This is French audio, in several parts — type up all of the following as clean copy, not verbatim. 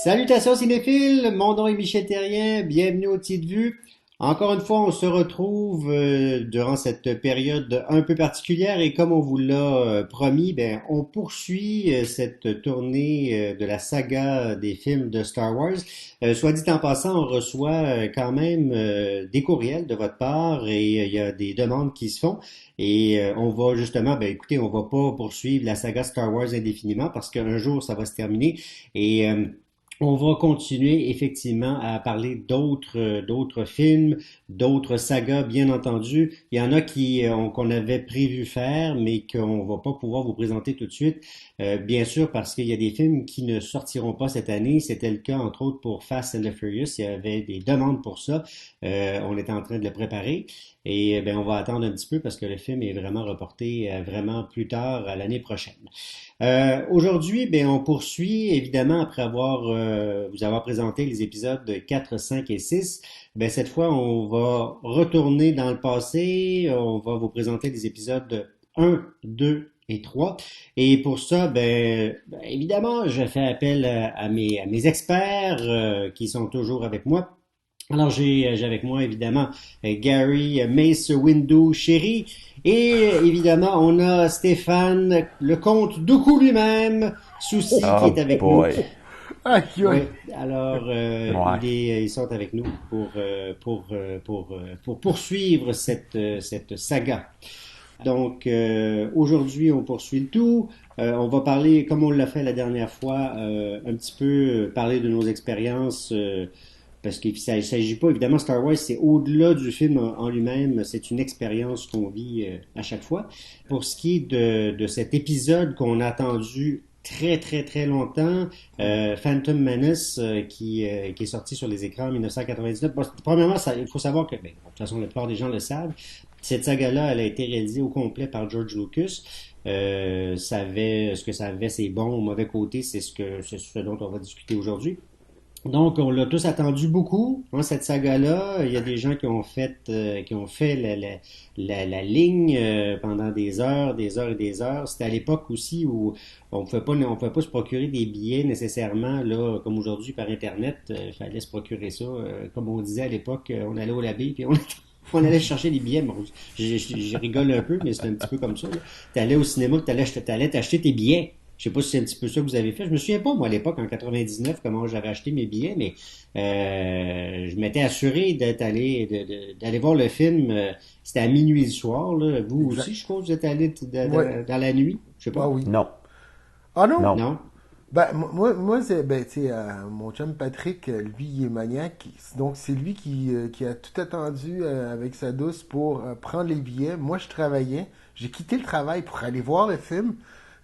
Salutations cinéphiles, mon nom est Michel Terrien, bienvenue au Titre Vue. Encore une fois, on se retrouve durant cette période un peu particulière et comme on vous l'a promis, ben, on poursuit cette tournée de la saga des films de Star Wars. Soit dit en passant, on reçoit quand même des courriels de votre part et il y a des demandes qui se font et on va justement, ben écoutez, on va pas poursuivre la saga Star Wars indéfiniment parce qu'un jour ça va se terminer et on va continuer effectivement à parler d'autres films, d'autres sagas, bien entendu. Il y en a qu'on avait prévu faire, mais qu'on va pas pouvoir vous présenter tout de suite. Bien sûr, parce qu'il y a des films qui ne sortiront pas cette année. C'était le cas, entre autres, pour Fast and the Furious. Il y avait des demandes pour ça. On est en train de le préparer. Et ben, on va attendre un petit peu parce que le film est vraiment reporté vraiment plus tard à l'année prochaine. Aujourd'hui, ben, on poursuit, évidemment, après vous avoir présenté les épisodes 4, 5 et 6. Ben, cette fois, on va retourner dans le passé. On va vous présenter les épisodes 1, 2 et 3. Et pour ça, évidemment, je fais appel à mes experts qui sont toujours avec moi. Alors, j'ai avec moi, évidemment, Gary Mace Windu Chéri. Et évidemment, on a Stéphane, le comte Dooku lui-même, Souci, qui Oh est avec nous. boy. Aïe, Oui, aïe. alors Ouais. ils sont avec nous pour poursuivre cette saga. Donc aujourd'hui, on poursuit le tout. On va parler, comme on l'a fait la dernière fois, un petit peu parler de nos expériences. Parce qu'il ne s'agit pas, évidemment, Star Wars, c'est au-delà du film en lui-même, c'est une expérience qu'on vit à chaque fois. Pour ce qui est de cet épisode qu'on a attendu très très très longtemps, Phantom Menace, qui est sorti sur les écrans en 1999. Bon, premièrement, il faut savoir que, ben, de toute façon, la plupart des gens le savent, cette saga-là, elle a été réalisée au complet par George Lucas. Ce que ça avait, ses bons ou mauvais côtés, c'est ce dont on va discuter aujourd'hui. Donc, on l'a tous attendu beaucoup, hein, cette saga-là. Il y a des gens qui ont fait la ligne pendant des heures et des heures. C'était à l'époque aussi où on pouvait pas se procurer des billets nécessairement, là, comme aujourd'hui par Internet. Il fallait se procurer ça. Comme on disait à l'époque, on allait au labé puis on allait chercher des billets. Bon, je rigole un peu, mais c'est un petit peu comme ça. Tu allais au cinéma, t'allais t'acheter tes billets. Je sais pas si c'est un petit peu ça que vous avez fait. Je me souviens pas, moi, à l'époque, en 99, comment j'avais acheté mes billets, mais je m'étais assuré d'aller voir le film. C'était à minuit le soir, là. Vous Exact. aussi, je crois que vous êtes allé Ouais. dans la nuit. Je sais Ah pas. oui. Non. Ah non? Non. Non? Ben, moi c'est, ben, tu sais, mon chum Patrick, lui, il est maniaque. Donc, c'est lui qui a tout attendu avec sa douce pour prendre les billets. Moi, je travaillais. J'ai quitté le travail pour aller voir le film,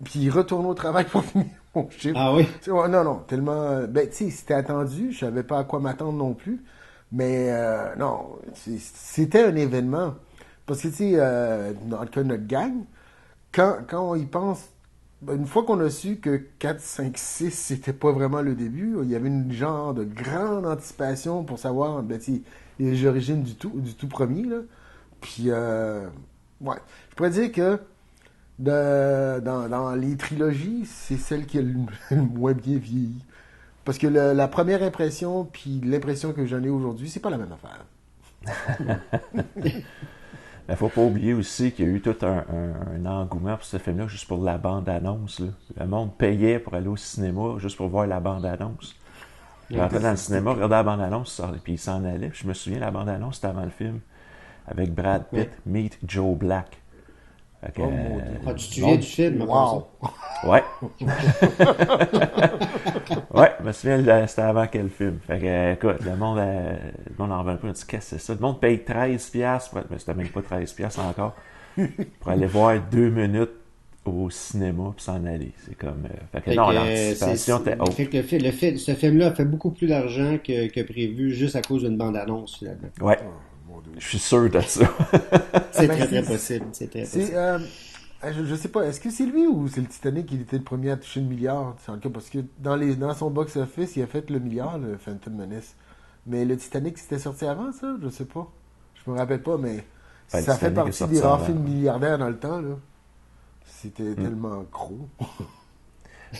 puis retourner au travail pour finir mon chiffre. Ah oui? Tu sais, ouais, non, non, tellement. Ben, tu sais, c'était attendu. Je savais pas à quoi m'attendre non plus. Mais, non, c'était un événement. Parce que, tu sais, dans le cas de notre gang, quand on y pense, ben, une fois qu'on a su que 4, 5, 6, c'était pas vraiment le début, il y avait une genre de grande anticipation pour savoir ben, les origines du tout premier. Là. Puis, ouais. Je pourrais dire que dans les trilogies, c'est celle qui est le moins bien vieilli. Parce que la première impression, puis l'impression que j'en ai aujourd'hui, c'est pas la même affaire. Mais faut pas oublier aussi qu'il y a eu tout un engouement pour ce film-là, juste pour la bande-annonce. Là. Le monde payait pour aller au cinéma, juste pour voir la bande-annonce. Il rentrait dans le cinéma, regardait la bande-annonce, puis il s'en allait. Puis je me souviens, la bande-annonce, c'était avant le film, avec Brad Pitt, Ouais. Meet Joe Black. Fait que, Oh mon Dieu. Ah, tu te souviens du film, comme ça? Wow! ouais. Ouais, je me souviens, c'était avant quel film. Fait que, écoute, le monde en revenait pas, on dit, qu'est-ce que c'est ça? Le monde paye 13 piastres, mais c'était même pas 13 piastres encore, pour aller voir 2 minutes au cinéma puis s'en aller. C'est comme, fait que Fait non, que, l'anticipation était haute. fait que ce film-là a fait beaucoup plus d'argent que prévu juste à cause d'une bande-annonce, finalement. Ouais, Oh, mon Dieu. je suis sûr de ça. C'est Ben, très très possible. C'est très c'est, possible. je sais pas, est-ce que c'est lui ou c'est le Titanic qui était le premier à toucher le milliard? C'est en cas parce que dans son box-office, il a fait le milliard, le Phantom Menace. Mais le Titanic, c'était sorti avant ça? Je sais pas. Je me rappelle pas, mais Ben, le ça fait Titanic est partie sorti des rares avant. films milliardaires dans le temps, là. C'était tellement gros.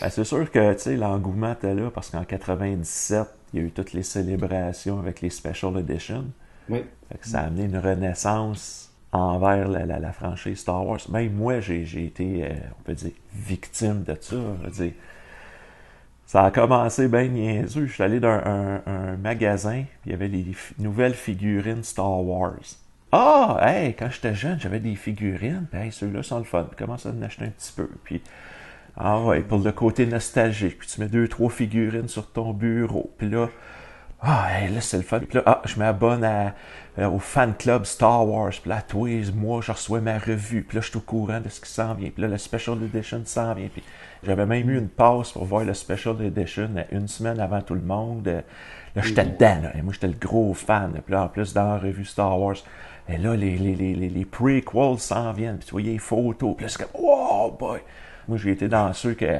Ben, c'est sûr que, tu sais, l'engouement était là parce qu'en 97, il y a eu toutes les célébrations avec les Special Editions. Oui. Fait que ça a amené une renaissance envers la franchise Star Wars. Même moi, j'ai été, on peut dire, victime de ça. Je veux dire, ça a commencé bien niaiseux. Je suis allé dans un magasin, puis il y avait les nouvelles figurines Star Wars. Ah, hey, quand j'étais jeune, j'avais des figurines, puis hey, ceux-là sont le fun. Je commence à en acheter un petit peu, puis ah ouais, pour le côté nostalgique, puis tu mets 2-3 figurines sur ton bureau, puis là, ah, hey, là, c'est le fun. Puis là, ah, je m'abonne au fan club Star Wars. Puis là, tous les mois, je reçois ma revue. Puis là, je suis au courant de ce qui s'en vient. Puis là, le Special Edition s'en vient. Puis j'avais même eu une passe pour voir le Special Edition une semaine avant tout le monde. Là, j'étais dedans. Là. Et moi, j'étais le gros fan. Puis là, en plus, dans la revue Star Wars, et là, les prequels s'en viennent. Puis tu voyais les photos. Puis là, c'est comme, wow, boy! Moi, j'ai été dans ceux que...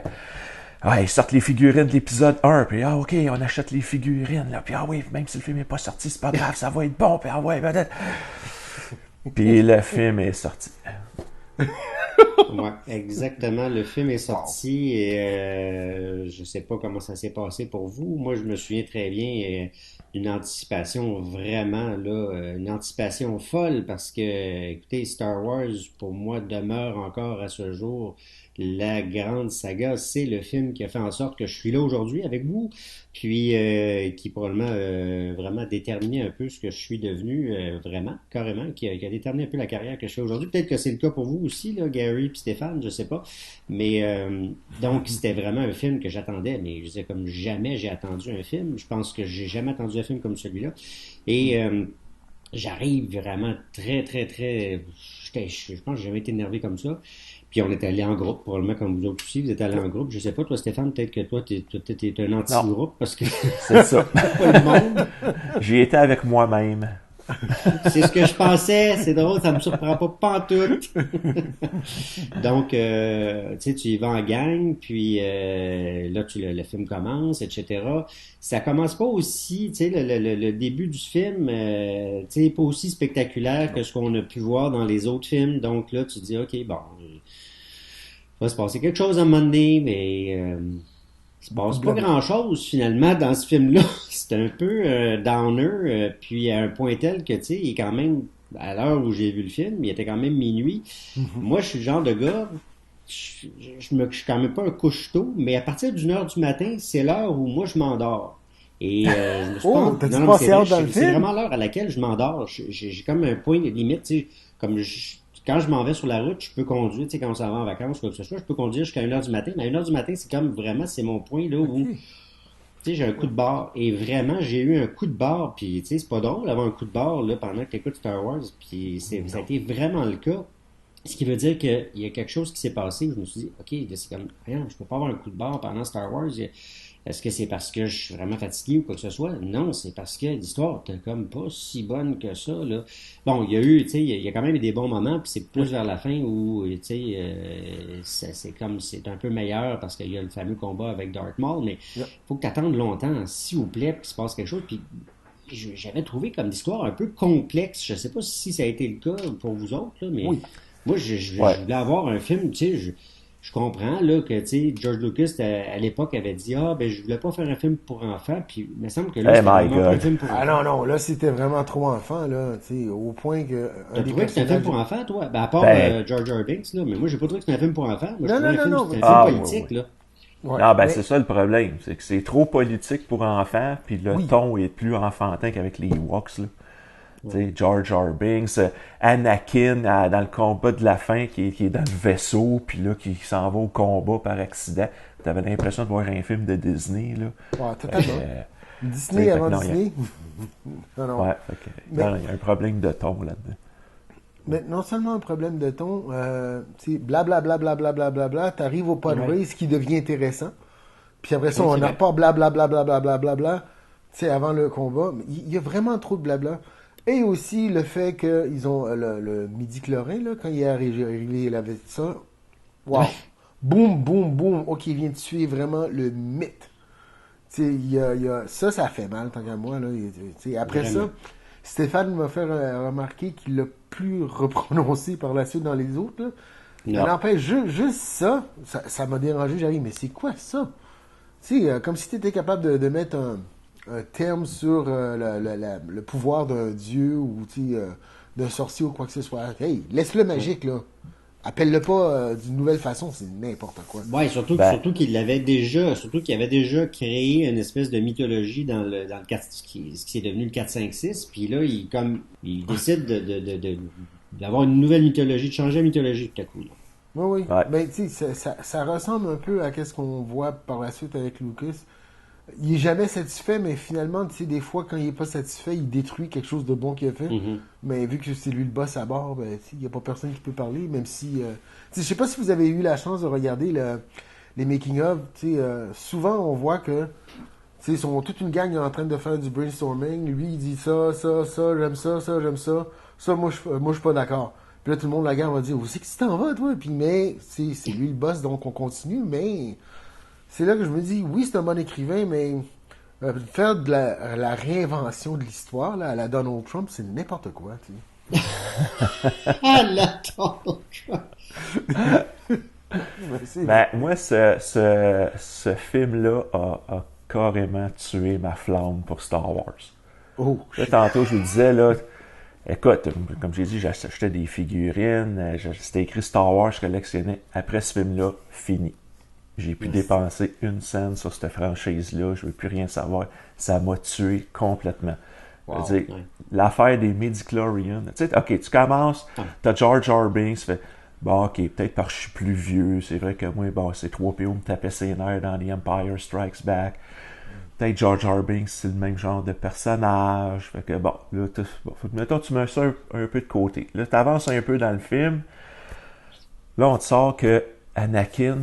Ah, ils sortent les figurines de l'épisode 1, puis ah, ok, on achète les figurines, là, puis ah oui, même si le film n'est pas sorti, c'est pas grave, ça va être bon, puis ah ouais, peut-être. Puis le film est sorti. Ouais, exactement. Le film est sorti et je sais pas comment ça s'est passé pour vous. Moi, je me souviens très bien d'une anticipation vraiment là, une anticipation folle parce que, écoutez, Star Wars pour moi demeure encore à ce jour la grande saga. C'est le film qui a fait en sorte que je suis là aujourd'hui avec vous, puis qui probablement vraiment déterminé un peu ce que je suis devenu vraiment, carrément, qui a déterminé un peu la carrière que je fais aujourd'hui. Peut-être que c'est le cas pour vous aussi, là, Gary puis Stéphane, je sais pas. Mais donc c'était vraiment un film que j'attendais, mais je sais comme jamais j'ai attendu un film. Je pense que j'ai jamais attendu un film comme celui-là. Et j'arrive vraiment très, très, très. Je pense que j'ai jamais été énervé comme ça. Puis on est allé en groupe, probablement comme vous autres aussi, vous êtes allés en groupe. Je sais pas, toi Stéphane, peut-être que toi, t'es un anti-groupe parce que c'est ça. pas le monde. J'y étais avec moi-même. C'est ce que je pensais, c'est drôle, ça me surprend pas pantoute. Donc, tu sais, tu y vas en gang, puis là, le film commence, etc. Ça commence pas aussi, tu sais, le début du film, tu sais, pas aussi spectaculaire que ce qu'on a pu voir dans les autres films. Donc là, tu te dis, ok, bon, il va se passer quelque chose à un moment donné, mais il se passe pas grand-chose finalement dans ce film-là. C'est un peu downer, puis à un point tel que, tu sais, il est quand même, à l'heure où j'ai vu le film, il était quand même minuit. Moi, je suis le genre de gars, je suis quand même pas un couche-tôt, mais à partir d'une heure du matin, c'est l'heure où moi je m'endors. Et je me suis Oh, pas... t'as-tu Non, passé c'est vrai, hâte dans le c'est film? vraiment l'heure à laquelle je m'endors. J'ai comme un point de limite, tu sais, comme quand je m'en vais sur la route, je peux conduire, tu sais, quand on s'en va en vacances, quoi que ce soit, je peux conduire jusqu'à 1 heure du matin, mais à 1 heure du matin, c'est comme vraiment, c'est mon point là où, tu sais, j'ai un coup de barre, et vraiment, j'ai eu un coup de barre, puis tu sais, c'est pas drôle d'avoir un coup de barre, là, pendant que t'écoutes Star Wars, puis ça a été vraiment le cas. Ce qui veut dire qu'il y a quelque chose qui s'est passé où je me suis dit, ok, là, c'est comme, rien, je peux pas avoir un coup de barre pendant Star Wars. Est-ce que c'est parce que je suis vraiment fatigué ou quoi que ce soit? Non, c'est parce que l'histoire était comme pas si bonne que ça, là. Bon, il y a eu, tu sais, il y a quand même eu des bons moments, puis c'est plus vers la fin où, tu sais, c'est un peu meilleur parce qu'il y a le fameux combat avec Darth Maul, mais faut que t'attendes longtemps, s'il vous plaît, qu'il se passe quelque chose, puis j'avais trouvé comme l'histoire un peu complexe. Je sais pas si ça a été le cas pour vous autres, là, mais moi, je voulais avoir un film, tu sais, je comprends là que tu sais George Lucas à l'époque avait dit ben je voulais pas faire un film pour enfants puis il me semble que là c'était vraiment pas un film pour enfants. Ah non là c'était vraiment trop enfant là, tu sais au point que t'as trouvé que c'était un film pour enfants toi? Ben à part Jar Jar Binks là, mais moi j'ai pas trouvé que c'était un film pour enfants. Moi je trouvais c'était un film politique là. Ouais, non, ben c'est ça le problème, c'est que c'est trop politique pour enfants puis le ton est plus enfantin qu'avec les Ewoks là. Tu sais, Jar Jar Binks, Anakin dans le combat de la fin qui est dans le vaisseau, puis là qui s'en va au combat par accident. T'avais l'impression de voir un film de Disney là. Ouais, totalement. Disney avant Disney. Non. Ouais, il y a un problème de ton là-dedans. Mais non seulement un problème de ton, tu sais, blablabla, t'arrives au pod race qui devient intéressant. Puis après ça, on repart blablabla, tu sais, avant le combat. Il y a vraiment trop de blabla. Et aussi le fait qu'ils ont le midi-chlorien, là, quand il est arrivé, il avait ça. Wow! Boum, boum, boum. OK, il vient de tuer vraiment le mythe. Tu sais, il y a ça fait mal, tant qu'à moi. Là. Après vraiment. Ça, Stéphane m'a fait remarquer qu'il l'a plus reprononcé par la suite dans les autres. Là. Mais Non. n'empêche, juste ça m'a dérangé. J'arrive, mais c'est quoi ça? Tu sais, comme si tu étais capable de mettre un terme sur le pouvoir d'un dieu ou d'un sorcier ou quoi que ce soit. Hey, laisse-le magique, là. Appelle-le pas d'une nouvelle façon, c'est n'importe quoi. Ouais, Ben, surtout qu'il avait déjà créé une espèce de mythologie dans le 4, ce qui est devenu le 4-5-6, puis là, il décide d'avoir une nouvelle mythologie, de changer la mythologie tout à coup, là. Oui, oui. ouais. Ben, tu sais, ça ressemble un peu à ce qu'on voit par la suite avec Lucas. Il est jamais satisfait, mais finalement, tu sais, des fois, quand il est pas satisfait, il détruit quelque chose de bon qu'il a fait. Mhm. Mais vu que c'est lui le boss à bord, ben, tu sais, il n'y a pas personne qui peut parler, même si... tu sais, je sais pas si vous avez eu la chance de regarder les making-of. Tu sais, souvent, on voit que, tu sais, ils sont toute une gang en train de faire du brainstorming. Lui, il dit ça, j'aime ça, j'aime ça. Ça, moi, je suis pas d'accord. Puis là, tout le monde, la gang va dire, où c'est que tu t'en vas, toi? Puis, mais, c'est lui le boss, donc on continue, mais... C'est là que je me dis, oui, c'est un bon écrivain, mais faire de la réinvention de l'histoire, là, à la Donald Trump, c'est n'importe quoi, tu Ah, là, sais. Ben, moi, ce film-là a carrément tué ma flamme pour Star Wars. Oh, Là, tantôt, je vous disais, là, écoute, comme j'ai dit, j'achetais des figurines, c'était écrit Star Wars, je collectionnais. Après ce film-là, fini. J'ai pu dépenser une scène sur cette franchise-là, je veux plus rien savoir. Ça m'a tué complètement. Wow. Je veux dire, Ouais. l'affaire des midi-chlorians, tu sais, ok, tu commences, t'as Jar Jar Binks, tu fais, bon, ok, peut-être parce que je suis plus vieux, c'est vrai que moi, bon, c'est 3PO me tapait ses nerfs dans The Empire Strikes Back. Peut-être Jar Jar Binks, c'est le même genre de personnage. Fait que bon, là, mettons, tu mets ça un peu de côté. Là, t'avances un peu dans le film. Là, on te sort que Anakin,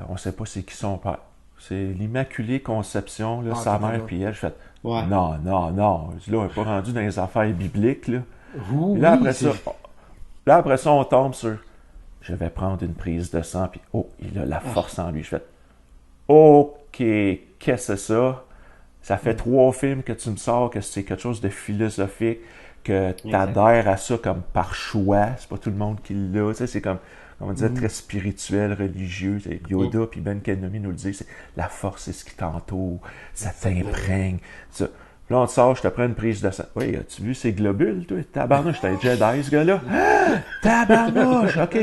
on sait pas c'est qui son père. C'est l'Immaculée Conception, là, sa mère, puis elle, je fais, Ouais. non, non, non. Là, on n'est pas rendu dans les affaires bibliques, là. oui, Puis là, après c'est- ça, on tombe sur, je vais prendre une prise de sang, puis oh, il a la force en lui. Je fais, ok, qu'est-ce que c'est ça? Ça fait 3 films que tu me sors que c'est quelque chose de philosophique, que tu adhères à ça comme par choix. C'est pas tout le monde qui l'a. Tu sais, c'est comme, on disait, très spirituel, religieux. C'est Yoda puis Ben Kenobi nous le dit, c'est la force, c'est ce qui t'entoure, ça t'imprègne. Ça. Puis là, on te sort, je te prends une prise de sang. Oui, as-tu vu ces globules, toi? Tabarnouche, t'es un Jedi, ce gars-là. Ah! Tabarnouche, ok.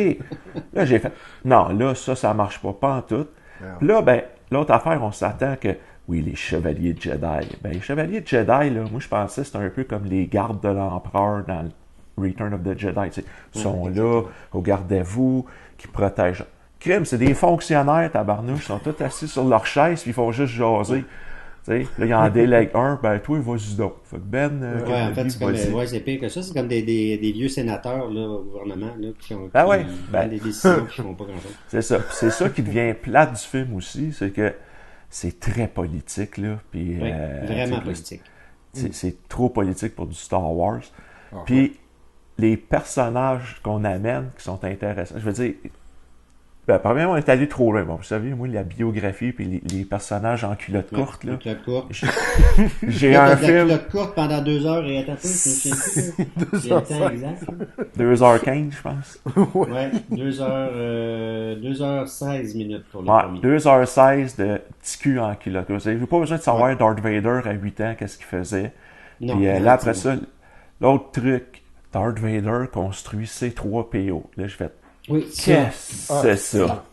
Là, j'ai fait, non, là, ça marche pas en tout. Puis là, ben, l'autre affaire, on s'attend que, oui, les chevaliers de Jedi. Ben, les chevaliers de Jedi, là, moi, je pensais que c'était un peu comme les gardes de l'empereur dans Return of the Jedi. Tu sais. Ils sont là, regardez-vous, qui protègent. Crime, c'est des fonctionnaires, tabarnouche, ils sont tous assis sur leur chaise, puis ils font juste jaser. Tu sais, là, il en délègue un, ben, toi, vas-y donc. Fait que Ben, Ouais, en fait, c'est comme, vas-y. ouais, c'est pire que ça. C'est comme des vieux sénateurs, là, au gouvernement, là, Ben ouais, qui ben- prennent des décisions qui font pas grand-chose. C'est ça. Puis c'est ça qui devient plate du film aussi, c'est que c'est très politique, là. Puis, Oui, vraiment tu sais, politique. c'est trop politique pour du Star Wars. Ah, Puis les personnages qu'on amène qui sont intéressants, je veux dire, ben, premièrement, on est allé trop loin. Bon, vous savez, moi, la biographie puis les personnages en culotte courte, là. La culotte courte. J'ai Là, un t'as de la film culotte courte pendant 2 heures et attends, je me souviens plus, là. C'est le temps exact. 2h15, je pense. Ouais, 2h16 minutes pour le Ouais, premier. 2h16 de petit cul en culotte courte. J'ai pas besoin de savoir Darth Vader à 8 ans, qu'est-ce qu'il faisait. Non, Puis non, là, après c'est- ça, l'autre truc, Darth Vader construit C3PO. Là, je fais, Oui, ça. qu'est-ce que c'est ça?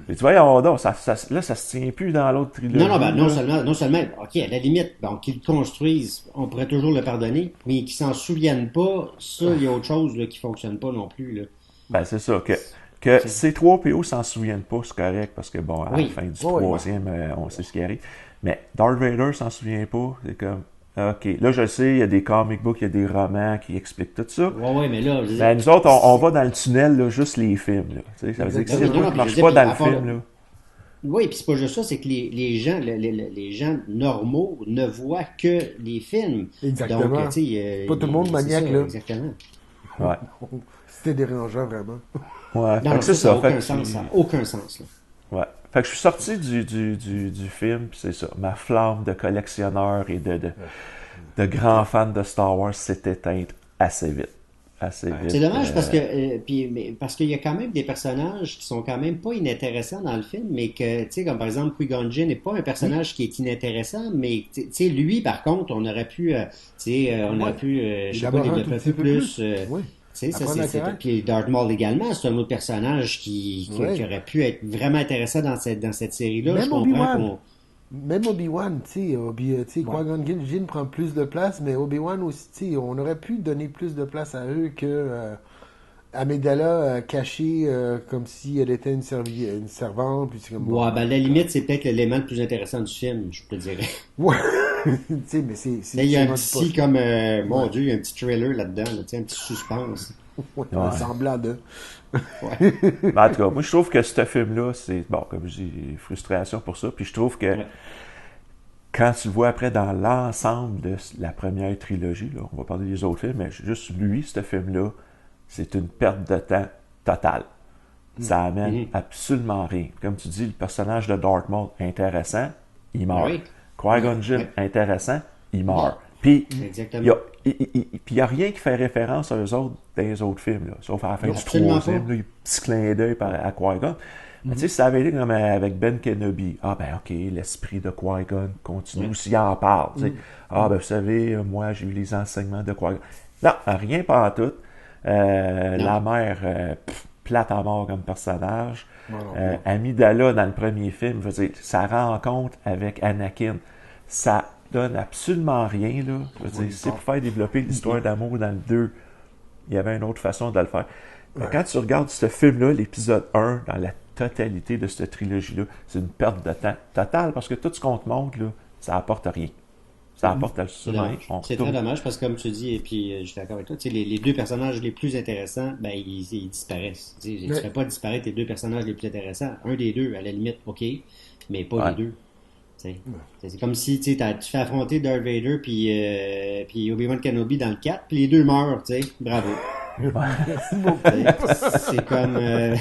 Et tu vois, là, ça se tient plus dans l'autre trilogie. Non, non, ben, là. non seulement, ok, à la limite, bon, qu'ils le construisent, on pourrait toujours le pardonner, mais qu'ils s'en souviennent pas, ça, il y a autre chose, là, qui fonctionne pas non plus, là. Ben, c'est ça. Que C3PO s'en souviennent pas, c'est correct, parce que bon, à Oui. la fin du Oui, oui. troisième, on sait ce qui arrive. Mais Darth Vader s'en souvient pas. C'est comme, ok. Là, je sais, il y a des comic books, il y a des romans qui expliquent tout ça. Ouais, mais là, je veux dire, Ben, nous autres, on va dans le tunnel, là, juste les films, là. Tu sais, ça veut dire que si Exactement. le Non, truc non, marche puis pas je veux dans dire, le à part film, là. oui, puis c'est pas juste ça, c'est que les gens normaux ne voient que les films. Exactement. Donc, tu sais, Pas tout le monde c'est maniaque, ça, là. Exactement. Ouais. C'était dérangeant, vraiment. Ouais. Fait Non, que c'est ça ça. n'a Fait aucun que sens, ça n'a aucun sens, là. ouais. Fait que je suis sorti du film, puis c'est ça. Ma flamme de collectionneur et de grand fan de Star Wars s'est éteinte assez vite. assez vite. C'est dommage parce que parce qu'il y a quand même des personnages qui sont quand même pas inintéressants dans le film, mais que tu sais comme par exemple Qui-Gon Jinn n'est pas un personnage qui est inintéressant, mais tu sais lui par contre on aurait pu on aurait pu je sais pas Élaborer un développer tout un petit peu peu plus. plus. Oui. Tu sais, ça Apprendre à c'est caractère. puis Darth Maul également, c'est un autre personnage Oui. qui aurait pu être vraiment intéressant dans cette série-là. Je Même comprends Obi-Wan. qu'on Même Obi-Wan, tu sais, ouais. Qui-Gon Jinn prend plus de place, mais Obi-Wan aussi, tu sais, on aurait pu donner plus de place à eux que Amidala cachée comme si elle était une servante, puis c'est comme bon. Ouais, ben, à la limite, c'est peut-être l'élément le plus intéressant du film, je te dirais. Ouais, tu sais, mais Là, il y a un rendu pas. petit, comme, mon Ouais, Dieu, il y a un petit thriller là-dedans, là, tu sais, un petit suspense. ouais, Ouais. un semblant de. Ouais, Mais en tout cas, moi, je trouve que ce film-là, c'est, bon, comme je dis, frustration pour ça. Puis je trouve que ouais, quand tu le vois après dans l'ensemble de la première trilogie, là, on va parler des autres films, mais juste lui, ce film-là, c'est une perte de temps totale. Ça amène Mhm. absolument rien. Comme tu dis, le personnage de Darth Maul, intéressant, il Ben meurt. oui, Qui-Gon Jinn, ouais, intéressant, il meurt. Puis, il exactement. n'y a, puis y a rien qui fait référence à eux autres dans les autres films, là. Sauf à la fin Non, du absolument troisième, pas. là, il y a un petit clin d'œil à Qui-Gon. Mais tu sais, si ça avait été comme avec Ben Kenobi, ah ben ok, l'esprit de Qui-Gon continue, ou s'il en parle, tu sais, ah ben vous savez, moi j'ai eu les enseignements de Qui-Gon. Non, rien pas tout. Non. La mère, plate à mort comme personnage. Voilà. Amidala, dans le premier film, je veux dire, sa rencontre avec Anakin, ça donne absolument rien, là. Je veux dire, c'est pour faire développer l'histoire d'amour dans le 2. Il y avait une autre façon de le faire. Mais quand tu regardes ce film-là, l'épisode 1, dans la totalité de cette trilogie-là, c'est une perte de temps totale, parce que tout ce qu'on te montre, là, ça apporte rien. Ça apporte C'est absolument rien. dommage. On C'est très retourne. dommage parce que, comme tu dis, et puis je suis d'accord avec toi, tu sais, les deux personnages les plus intéressants, ben, ils disparaissent. Tu sais, tu Mais, fais pas disparaître les deux personnages les plus intéressants. Un des deux, à la limite, ok, mais pas les Ouais. deux. Tu sais. C'est comme si tu sais, tu fais affronter Darth Vader puis Obi-Wan Kenobi dans le 4, puis les deux meurent, tu sais. Bravo. merci beaucoup. C'est comme ben,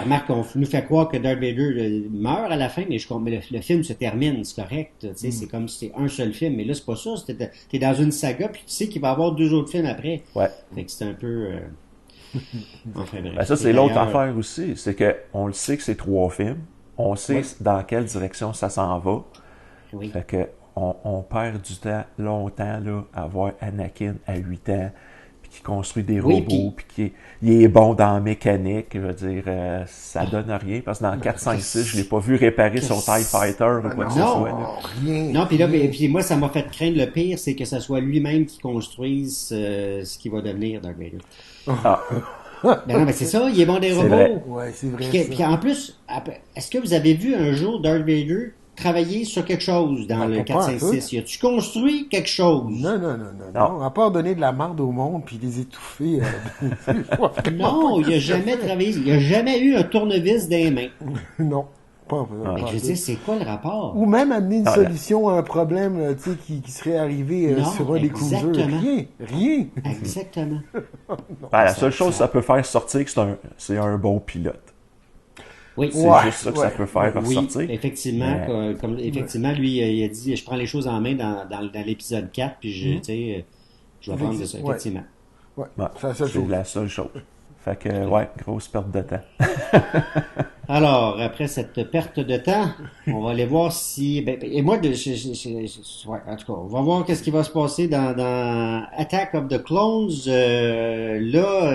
remarque, on nous fait croire que Darth Vader meurt à la fin, mais mais le film se termine, c'est correct. Tu sais, c'est comme si c'était un seul film, mais là c'est pas ça. T'es dans une saga, puis tu sais qu'il va y avoir deux autres films après. Ouais. Fait que c'est un peu enfin bref. Ben ça, Et c'est l'autre d'ailleurs, affaire aussi. C'est que on le sait que c'est 3 films. On sait ouais, dans quelle direction ça s'en va. oui. Fait que on perd du temps longtemps là, à voir Anakin à 8 ans, puis qui construit des Oui, robots, puis qui il est bon dans la mécanique. Je veux dire, ça donne rien, parce que dans 4, 5, 6, je l'ai pas vu réparer son TIE Fighter ou quoi que ce Non. soit. Là. Rien. Non, puis là, Rien. puis moi, ça m'a fait craindre le pire, c'est que ça soit lui-même qui construise ce qui va devenir Darth Vader. Ah, Ben non, mais c'est ça, il est bon des c'est robots. vrai. Ouais, c'est vrai Puis, ça. puis en plus, est-ce que vous avez vu un jour Darth Vader travailler sur quelque chose dans le Pas 4, 5, tout. 6? Y a-tu construit quelque chose? Non, non, non, non, Non. non. À part donner de la marde au monde puis les étouffer. Je vois vraiment Non, pas il a que- jamais travaillé, il a jamais eu un tournevis dans les mains. Non, pas, Fait pas que je veux tout. dire, c'est quoi le rapport? Ou même amener une Ah, là. solution à un problème tu sais, qui serait arrivé Non, sur un des cruisers. exactement. Rien, rien. Exactement. Ben, la seule chose que ça peut faire sortir, que c'est un bon pilote. Oui, C'est Ouais, juste ça que ouais. ça peut faire oui, ressortir. effectivement, Mais- effectivement, lui, il a dit, je prends les choses en main dans l'épisode 4, puis tu sais, je vais prendre de ça, Ouais. effectivement. Ouais, Ouais, c'est la seule c'est chose. la seule chose. Fait que, ouais, grosse perte de temps. Alors, après cette perte de temps, on va aller voir si... et moi, ouais, en tout cas, on va voir qu'est-ce qui va se passer dans Attack of the Clones. Là,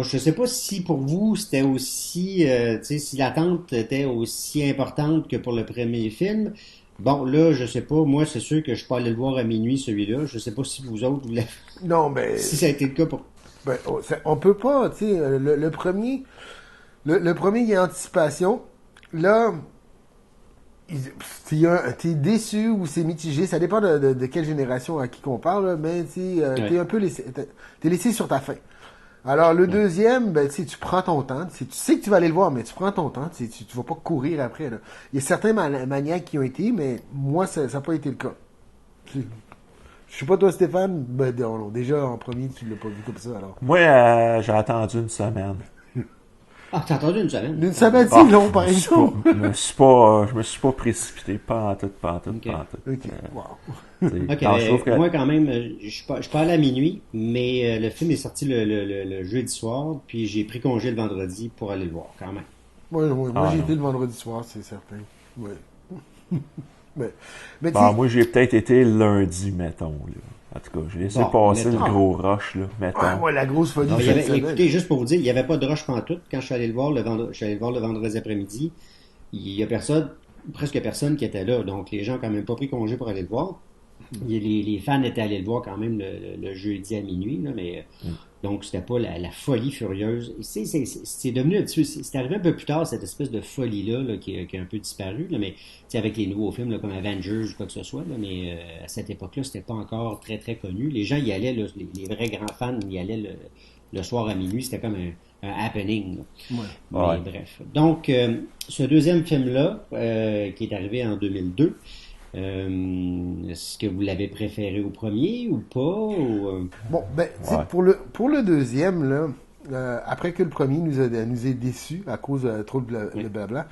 je sais pas si pour vous, c'était aussi... tu sais, si l'attente était aussi importante que pour le premier film. Bon, là, je sais pas. Moi, c'est sûr que je peux aller le voir à minuit, celui-là. Je sais pas si vous autres, Non, mais si ça a été le cas pour... ben, on peut pas, tu sais, le premier, le premier, il y a anticipation. Là, t'es déçu ou c'est mitigé, ça dépend de quelle génération à qui qu'on parle, là, mais tu sais, Ouais. t'es un peu laissé, t'es laissé sur ta faim. Alors, le deuxième, ben, tu sais, tu prends ton temps. Tu sais que tu vas aller le voir, mais tu prends ton temps. Tu vas pas courir après. Là. Il y a certains maniaques qui ont été, mais moi, ça n'a pas été le cas. Je sais pas toi, Stéphane. Ben, non, déjà, en premier, tu l'as pas vu comme ça, alors. Moi, j'ai attendu une semaine. Ah, t'as entendu une semaine? Une semaine, Ah, c'est long, par exemple. je me suis pas précipité, pas en tout, pas en tout, Ok. pas en tout. OK, wow. Ok, Non, je trouve que, moi quand même, je suis pas allé à minuit, mais le film est sorti le jeudi soir, puis j'ai pris congé le vendredi pour aller le voir quand même. Moi, Ah j'ai non. été le vendredi soir, c'est certain. Oui. Mais tu bon, sais, moi, j'ai peut-être été lundi, mettons, là. En tout cas, j'ai laissé Bon, passer le mettons. gros rush, là, mettons. la grosse folie Non, cette semaine. écoutez, juste pour vous dire, il n'y avait pas de rush pantoute quand je suis allé le voir je suis allé le voir le vendredi après-midi. Il y a personne, presque personne qui était là, donc les gens n'ont quand même pas pris congé pour aller le voir. Les fans étaient allés le voir quand même le jeudi à minuit, là, mais donc c'était pas la folie furieuse. C'est devenu un petit peu, c'est arrivé un peu plus tard cette espèce de folie-là là, qui a un peu disparu, là, mais avec les nouveaux films là, comme Avengers ou quoi que ce soit, là, mais à cette époque-là, c'était pas encore très très connu. Les gens y allaient, là, les vrais grands fans y allaient le soir à minuit, c'était comme un happening. Là. Ouais. Mais Ouais. bref. Donc, ce deuxième film-là, qui est arrivé en 2002, est-ce que vous l'avez préféré au premier ou pas? Bon, ben, tu sais, Ouais. pour le deuxième, là, après que le premier nous ait déçus à cause de trop de blabla,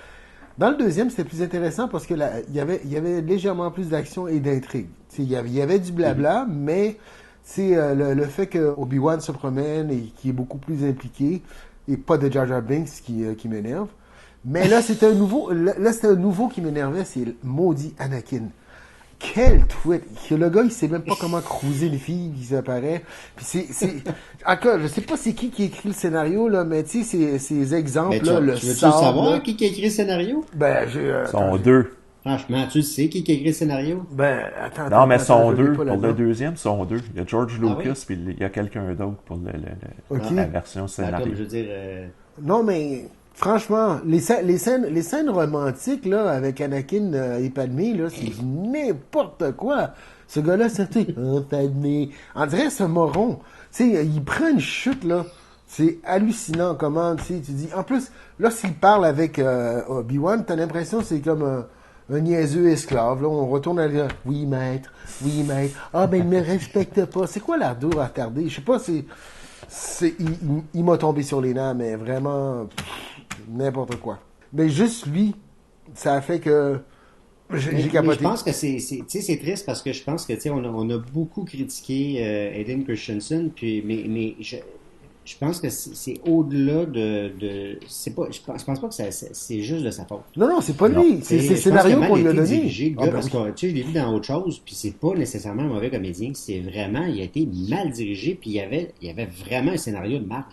dans le deuxième, c'était plus intéressant parce que il y avait légèrement plus d'action et d'intrigue. Tu sais, il y avait du blabla, mais c'est le fait que Obi-Wan se promène et qui est beaucoup plus impliqué et pas de Jar Jar Binks qui m'énerve. Mais là, c'était un nouveau qui m'énervait, c'est le maudit Anakin. Quel tweet! Que le gars, il sait même pas comment cruiser les filles qui apparaissent. Puis encore, je sais pas c'est qui écrit le scénario, là, mais tu sais, ces exemples, Ben, là, le tu veux-tu sable, savoir là, qui a écrit le scénario? ben, Ils sont deux. Franchement, tu sais qui a écrit le scénario? attends, Non, mais ils sont je l'ai deux. pas Pour là-dedans. le deuxième, ils sont deux. Il y a George Ah oui? Lucas, puis il y a quelqu'un d'autre pour Ok. la version Ben, scénario. comme je veux dire, Non, mais, franchement, les scènes romantiques, là, avec Anakin et Padmé, là, c'est n'importe quoi. Ce gars-là, c'était, Padmé. On dirait ce moron. Tu sais, il prend une chute, là. C'est hallucinant comment, tu sais, tu dis. En plus, là, s'il parle avec Obi-Wan, t'as l'impression que c'est comme un niaiseux esclave. Là, on retourne à dire, oui, maître, oui, maître. Ah, ben, il me respecte pas. C'est quoi l'ardour attardé? Je sais pas, il m'a tombé sur les nerfs, mais vraiment, n'importe quoi. Mais juste lui, ça a fait que j'ai mais capoté. je pense que tu sais, c'est triste parce que je pense que, tu sais, on a beaucoup critiqué Hayden Christensen, puis, mais je pense que c'est au-delà c'est pas, je pense pas que c'est juste de sa faute. Non, c'est pas Non. lui. C'est Je le pense scénario qu'il a qu'on mal lui a été donné. dirigé, le Ah, gars, ben parce oui. que, tu sais, je l'ai vu dans autre chose, puis c'est pas nécessairement un mauvais comédien, c'est vraiment, il a été mal dirigé, puis il y avait vraiment un scénario de marque.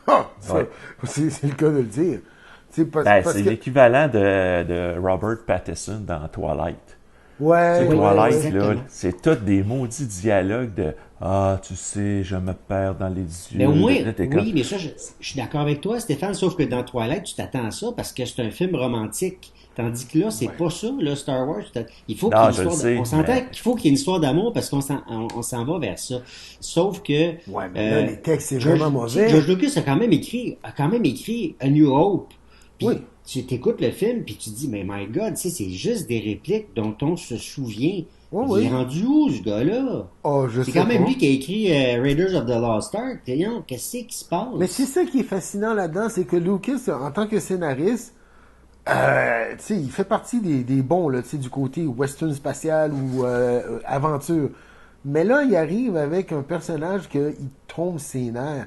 Ah, ça, Ouais. c'est le cas de le dire. Ben, Parce c'est que... l'équivalent de Robert Pattinson dans Twilight. Ouais, Tu sais, oui, Twilight, exactement. là, c'est tous des maudits dialogues de Ah, tu sais, je me perds dans les yeux. Mais au moins, Là, t'es oui, comme, mais ça, je suis d'accord avec toi, Stéphane, sauf que dans Twilight, tu t'attends à ça parce que c'est un film romantique. Tandis que là, c'est pas ça, là, Star Wars. Il faut qu'il y ait Non, une je le histoire sais, on s'entend mais- qu'il faut qu'il y ait une histoire d'amour parce on s'en va vers ça. Sauf que, Ouais, mais là, les textes, c'est George, vraiment tu sais, mauvais. George Lucas a quand même écrit A New Hope. Puis Oui. tu t'écoutes le film puis tu dis, mais my God, tu sais, c'est juste des répliques dont on se souvient. Oui, Il oui. est rendu où, ce gars-là? Oh, je C'est sais quand même pas. lui qui a écrit Raiders of the Lost Ark. Voyons, qu'est-ce qui se passe? Mais c'est ça qui est fascinant là-dedans, c'est que Lucas, en tant que scénariste, tu sais, il fait partie des bons, là, tu sais, du côté western spatial ou aventure. Mais là, il arrive avec un personnage qu'il tombe ses nerfs.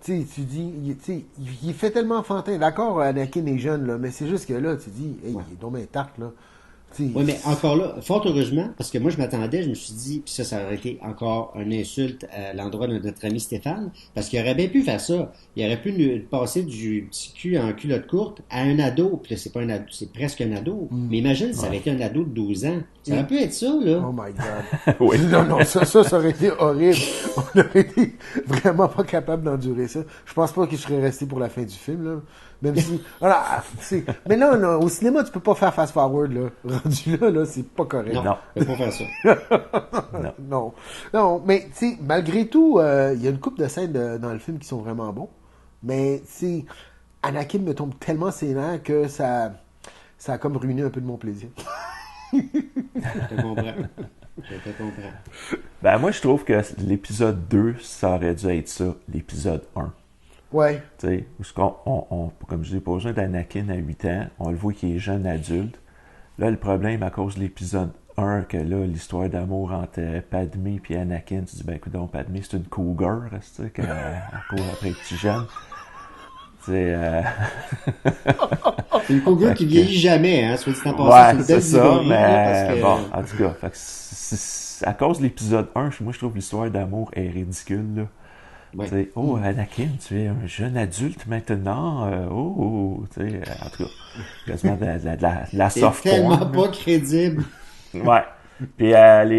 Tu sais, tu dis, tu sais, il fait tellement enfantin. D'accord, Anakin est jeune, là, mais c'est juste que là, tu dis, hey, il est donc bien tarte, là. Tu sais, Oui, mais encore là, fort heureusement, parce que moi je m'attendais, je me suis dit, puis ça aurait été encore une insulte à l'endroit de notre ami Stéphane, parce qu'il aurait bien pu faire ça. Il aurait pu passer du petit cul en culotte courte à un ado, puis là, c'est pas un ado, c'est presque un ado. Mais imagine si ça avait été un ado de 12 ans. Ça aurait pu être ça, là. Oh my God. Oui. Non, ça aurait été horrible. On aurait été vraiment pas capable d'endurer ça. Je pense pas que je serais resté pour la fin du film, là. Même si, voilà, mais là, au cinéma, tu peux pas faire fast-forward, là. Rendu là, c'est pas correct. Non, Non. on peut pas faire ça. Non, mais, tu sais, malgré tout, il y a une couple de scènes dans le film qui sont vraiment bons. Mais, tu sais, Anakin me tombe tellement ses nerfs que ça a comme ruiné un peu de mon plaisir. Je te comprends. Je te comprends. Ben, moi, je trouve que l'épisode 2, ça aurait dû être ça, l'épisode 1. Ouais. Tu sais, où comme je dis, pas besoin d'Anakin à 8 ans, on le voit qu'il est jeune adulte. Là, le problème, à cause de l'épisode 1, que là, l'histoire d'amour entre Padmé et Anakin, tu dis, ben écoute, donc, Padmé, c'est une cougar, tu sais, qu'elle court après les petits jeunes. Tu sais, C'est une cougar qui vieillit jamais, hein, soit dit en passant, ouais, c'est une c'est belle ça, divorée, mais là, parce que... bon, en tout cas, fait que à cause de l'épisode 1, moi, je trouve que l'histoire d'amour est ridicule, là. Ouais. Tu sais, oh, Anakin, tu es un jeune adulte maintenant, tu sais, en tout cas, quasiment de la C'est soft tellement porn, pas crédible. ouais. Puis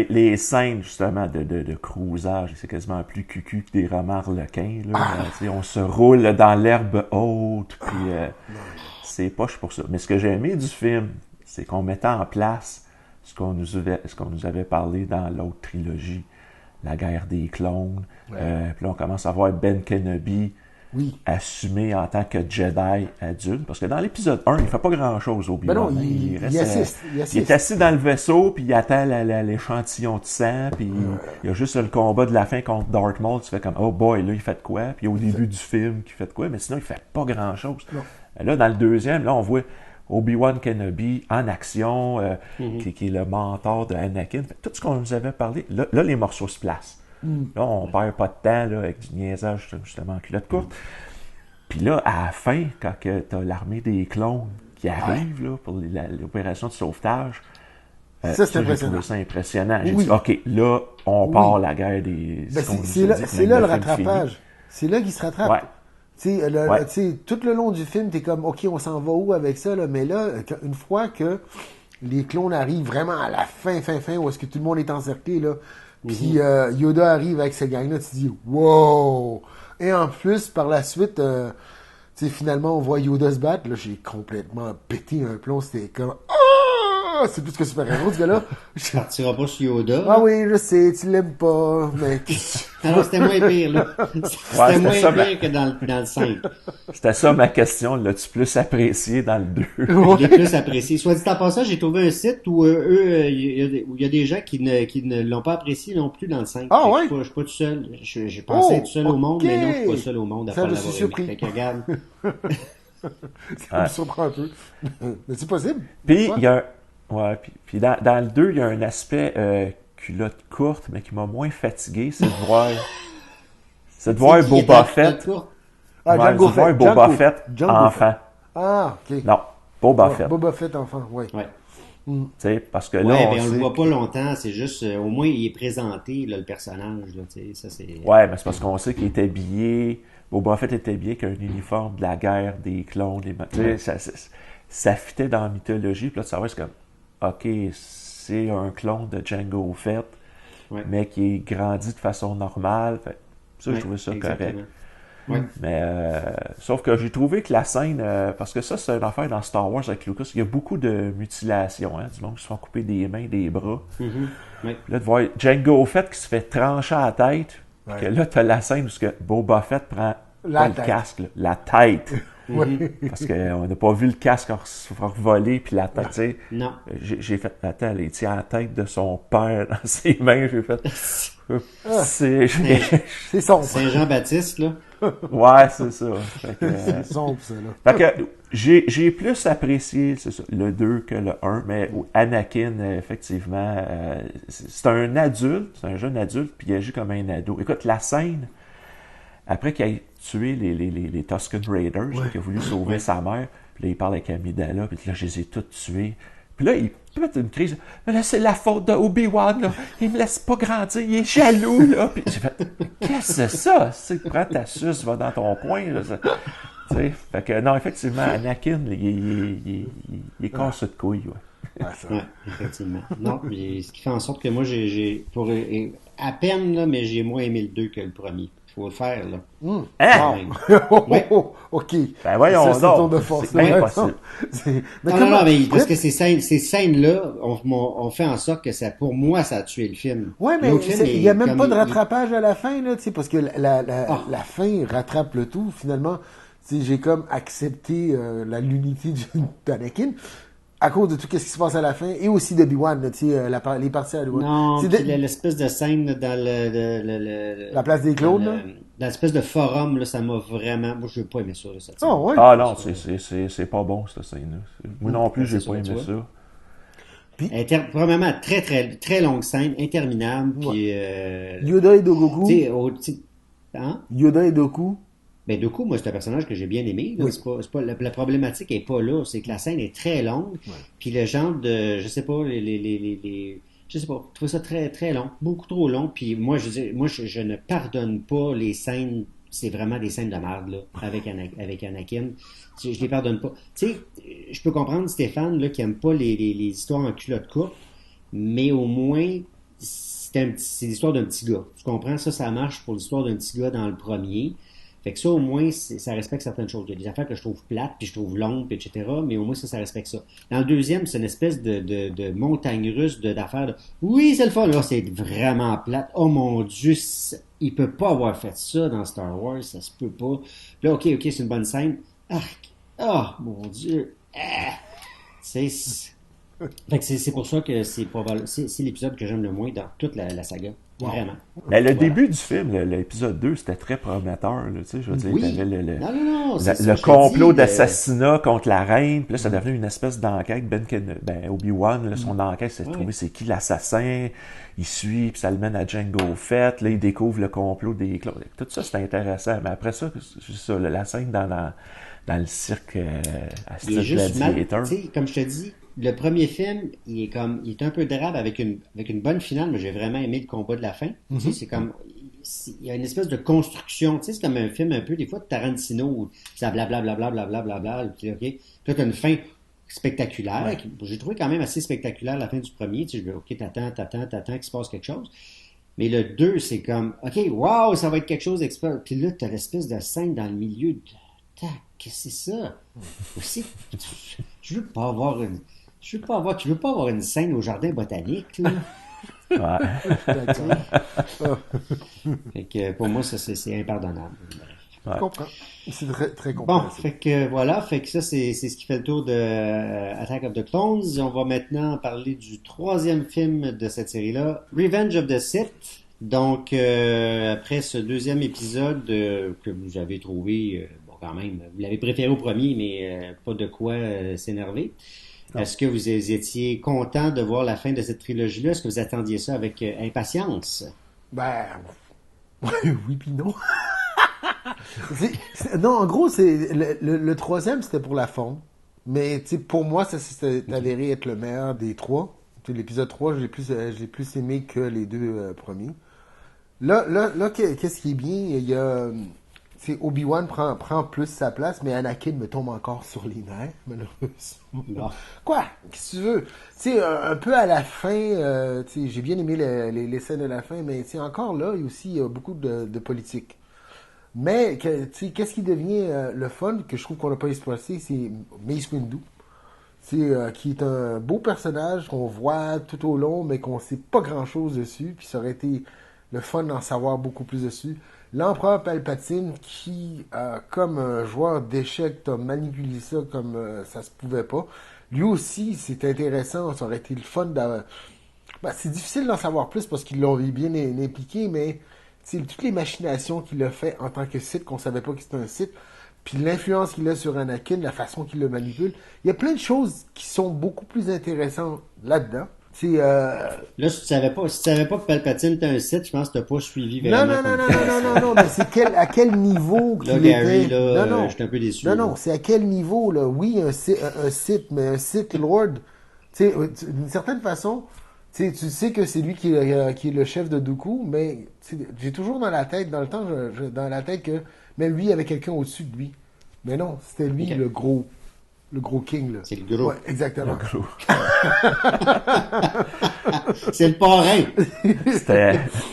les scènes, justement, de cruisage, c'est quasiment plus cucu que des romans harlequins, là. Tu sais, on se roule dans l'herbe haute, puis c'est poche pour ça. Mais ce que j'ai aimé du film, c'est qu'on mettait en place ce qu'on nous avait parlé dans l'autre trilogie, la guerre des clones. Puis là, on commence à voir Ben Kenobi assumé en tant que Jedi adulte. Parce que dans l'épisode 1, il fait pas grand-chose, Obi-Wan. Ben non, il assiste. Il est assis dans le vaisseau, puis il attend l'échantillon de sang, puis il y a juste le combat de la fin contre Darth Maul. Tu fais comme, oh boy, là, il fait de quoi? Puis au début du film, il fait de quoi? Mais sinon, il fait pas grand-chose. Non. Là, dans le deuxième, là, on voit Obi-Wan Kenobi en action, qui est le mentor de Anakin. Fait, tout ce qu'on nous avait parlé, là les morceaux se placent. Là, on perd pas de temps là, avec du niaisage, justement, en culotte courte. Puis là, à la fin, quand t'as l'armée des clones qui arrive là, pour l'opération de sauvetage, ça, c'est j'ai trouvé ça impressionnant. J'ai dit, OK, là, on part la guerre des... Ben, c'est là le rattrapage. C'est là qu'il se rattrape. Ouais. Tu sais, tout le long du film, t'es comme, OK, on s'en va où avec ça, là? Mais là, une fois que les clones arrivent vraiment à la fin, où est-ce que tout le monde est encerclé, là, puis Yoda arrive avec ce gang-là, tu te dis, wow! Et en plus, par la suite, tu sais, finalement, on voit Yoda se battre, là, j'ai complètement pété un plomb, c'était comme, ah! C'est plus que super-héros, ce gars-là. Tu partiras pas sur Yoda. Ah oui, je sais, tu l'aimes pas, mais... Alors, c'était moins pire, là. C'était moins pire que dans le 5. C'était ça ma question. L'as-tu plus apprécié dans le 2? Je l'ai plus apprécié. Soit dit en passant, j'ai trouvé un site où il y a des gens qui ne l'ont pas apprécié non plus dans le 5. Ah ouais? Je suis pas tout seul. J'ai pensé être seul au monde, mais non, je suis pas seul au monde à Ça, pas je suis l'avoir surpris. aimé. Fait que regarde. Ça me surprend un peu. Mais c'est possible. Puis, il y a puis dans le 2, il y a un aspect culotte courte, mais qui m'a moins fatigué, c'est de voir... c'est de voir Boba Fett... Ah, ouais, Django de voir Fett. Boba Fett enfant. Ah, OK. Non, Boba Fett. Boba Fett enfant, oui. Ouais. Tu sais, parce que là, Ouais, on ben on sait... le voit pas longtemps, c'est juste, au moins il est présenté, là, le personnage, là, tu sais, ça c'est... Ouais, mais c'est parce qu'on sait qu'il est habillé... Boba Fett est habillé avec un uniforme de la guerre des clones. Tu sais, ça fitait dans la mythologie. Puis là, tu savais, c'est comme... OK, c'est un clone de Jango Fett, mais qui est grandi de façon normale. Fait, ça, je trouvais ça correct. Ouais. Mais, sauf que j'ai trouvé que la scène... parce que ça, c'est une affaire dans Star Wars avec Lucas. Il y a beaucoup de mutilations, hein, du monde qui se font couper des mains, des bras. Ouais. Là, de voir Jango Fett qui se fait trancher à la tête, puis que là, t'as la scène où ce que Boba Fett prend pas le casque, là, la tête. Parce qu'on n'a pas vu le casque voler, puis la tête, tu sais. Non. J'ai fait, attends, il tient la tête de son père dans ses mains, j'ai fait... C'est sombre. Saint-Jean-Baptiste, là. Ouais, c'est ça. C'est sombre, ça, là. Fait que j'ai plus apprécié c'est ça, le 2 que le 1, mais Anakin, effectivement, c'est un adulte, c'est un jeune adulte, puis il agit comme un ado. Écoute, la scène, après qu'il ait tué les Tusken Raiders, qui a voulu sauver sa mère, puis là, il parle avec Amidala, puis là, je les ai tous tués. Puis là, il pète une crise. Là, c'est la faute de Obi-Wan, là. Il me laisse pas grandir, il est jaloux, là. Puis j'ai fait, qu'est-ce que c'est ça? Tu prends ta suce, va dans ton coin, là. Tu sais, fait que, non, effectivement, Anakin, il est cassé de couilles, Ouais, effectivement. Non, mais ce qui fait en sorte que moi, pour à peine, là, mais j'ai moins aimé le 2 que le premier. Faut le faire, là. Hein? OK. Ben voyons c'est donc. tour de force. C'est impossible. Non, mais parce que ces scènes-là, on fait en sorte que ça, pour moi, ça a tué le film. Ouais, mais il n'y a même pas de rattrapage à la fin, là, tu sais, parce que la fin rattrape le tout, finalement. Tu sais, j'ai comme accepté l'unité d'Anakin. à cause de tout ce qui se passe à la fin, et aussi de Obi-Wan, là, tu sais, les parties à Obi-Wan. Non, C'est puis de- l'espèce de scène là, dans la place des dans clones, là. dans l'espèce de forum, là, ça m'a vraiment... Moi, je n'ai pas aimé ça, là, cette scène. Ah, ouais. Ah non, c'est pas bon, cette scène-là. Moi non plus, j'ai c'est pas ça, tu aimé vois. ça. Premièrement, très, très, très longue scène, interminable, Ouais. puis... Yoda et tu Dogoku. sais, hein? Yoda et Doku. Ben, Dooku, moi, c'est un personnage que j'ai bien aimé. Là. Oui. C'est pas, la problématique est pas là. C'est que la scène est très longue. Puis le genre de, je sais pas, je sais pas, je trouve ça très, très long. Beaucoup trop long. Puis moi, je ne pardonne pas les scènes. C'est vraiment des scènes de merde, là, avec Anakin. Je les pardonne pas. Tu sais, je peux comprendre Stéphane, là, qui aime pas les histoires en culotte courte. Mais au moins, c'est l'histoire d'un petit gars. Tu comprends? Ça marche pour l'histoire d'un petit gars dans le premier. Fait que ça, au moins, ça respecte certaines choses. Il y a des affaires que je trouve plates, puis je trouve longues, puis etc. Mais au moins, ça respecte ça. Dans le deuxième, c'est une espèce de montagne russe d'affaires. Oui, c'est le fun. Là, c'est vraiment plate. Oh mon Dieu, il peut pas avoir fait ça dans Star Wars. Ça se peut pas. Puis là, ok, c'est une bonne scène. Arc. Ah, mon Dieu. Ah. C'est... Fait que c'est pour ça que c'est l'épisode que j'aime le moins dans toute la saga. Wow. Vraiment. Mais le Voilà. début du film, l'épisode 2, c'était très prometteur. Là, tu sais, je veux dire, Oui. t'avais Non, c'est ça, le je te complot dis, d'assassinat contre la reine, puis là, ça devenait une espèce d'enquête. Obi-Wan, là, son enquête, c'est de trouver c'est qui l'assassin. Il suit, puis ça le mène à Jango Fett. Là, il découvre le complot des clones. Tout ça, c'est intéressant. Mais après ça, c'est ça, la scène dans le cirque à il est style juste mal, gladiator. tu sais, comme je te dis, le premier film, il est un peu drabe avec une bonne finale, mais j'ai vraiment aimé le combat de la fin. Tu sais, c'est comme, il y a une espèce de construction, tu sais, c'est comme un film un peu, des fois, de Tarantino, où ça blablabla, puis ok, là, t'as une fin spectaculaire, j'ai trouvé quand même assez spectaculaire la fin du premier, tu sais, ok, t'attends qu'il se passe quelque chose. Mais le 2, c'est comme, ok, wow, ça va être quelque chose d'expert. Puis là, t'as l'espèce de scène dans le milieu de, tac, qu'est-ce que c'est ça? Aussi, je veux pas avoir une, tu veux pas avoir une scène au jardin botanique, là. Ouais. Fait que pour moi, ça, c'est impardonnable. Je comprends. C'est très, très Bon, compréhensible. fait que voilà, fait que ça, c'est ce qui fait le tour de Attack of the Clones. On va maintenant parler du troisième film de cette série-là, Revenge of the Sith. Donc, après ce deuxième épisode que vous avez trouvé, bon, quand même, vous l'avez préféré au premier, mais pas de quoi s'énerver. Est-ce que vous étiez content de voir la fin de cette trilogie-là? Est-ce que vous attendiez ça avec impatience? Ben, oui puis non. Non, en gros, c'est le troisième, c'était pour la forme. Mais tu sais, pour moi, ça s'est avéré être le meilleur des trois. Tu sais, l'épisode 3, je l'ai plus aimé que les deux premiers. Là, qu'est-ce qui est bien? Il y a, tu sais, Obi-Wan prend plus sa place, mais Anakin me tombe encore sur les nerfs, malheureusement. Bon. Quoi? Qu'est-ce que tu veux? Tu sais, un peu à la fin, tu sais, j'ai bien aimé les scènes de la fin, mais tu sais, encore là, il y a aussi beaucoup de politique. Mais, tu sais, qu'est-ce qui devient le fun, que je trouve qu'on n'a pas exploité, c'est Mace Windu. Qui est un beau personnage qu'on voit tout au long, mais qu'on sait pas grand-chose dessus, puis ça aurait été le fun d'en savoir beaucoup plus dessus. L'empereur Palpatine, qui, comme un joueur d'échecs, t'a manipulé ça comme ça se pouvait pas. Lui aussi, c'est intéressant, ça aurait été le fun d'avoir... Ben, c'est difficile d'en savoir plus parce qu'ils l'ont bien impliqué, mais toutes les machinations qu'il a fait en tant que Sith, qu'on savait pas que c'était un Sith, puis l'influence qu'il a sur Anakin, la façon qu'il le manipule, il y a plein de choses qui sont beaucoup plus intéressantes là-dedans. Là, si tu savais pas que Palpatine était un Sith, je pense que t'as pas suivi Non, vraiment. non, mais c'est à quel niveau Là, qu'il Gary, était. là, Non, j'étais un peu déçu. non, là. non, c'est à quel niveau, là. Oui, un Sith, mais un Sith Lord. Tu sais, d'une certaine façon, tu sais que c'est lui qui est le chef de Dooku, mais j'ai toujours dans la tête, dans le temps, dans la tête que même lui avait quelqu'un au-dessus de lui. Mais non, c'était lui Ok. le gros king, là. C'est le gros. Ouais, exactement. C'est le parrain.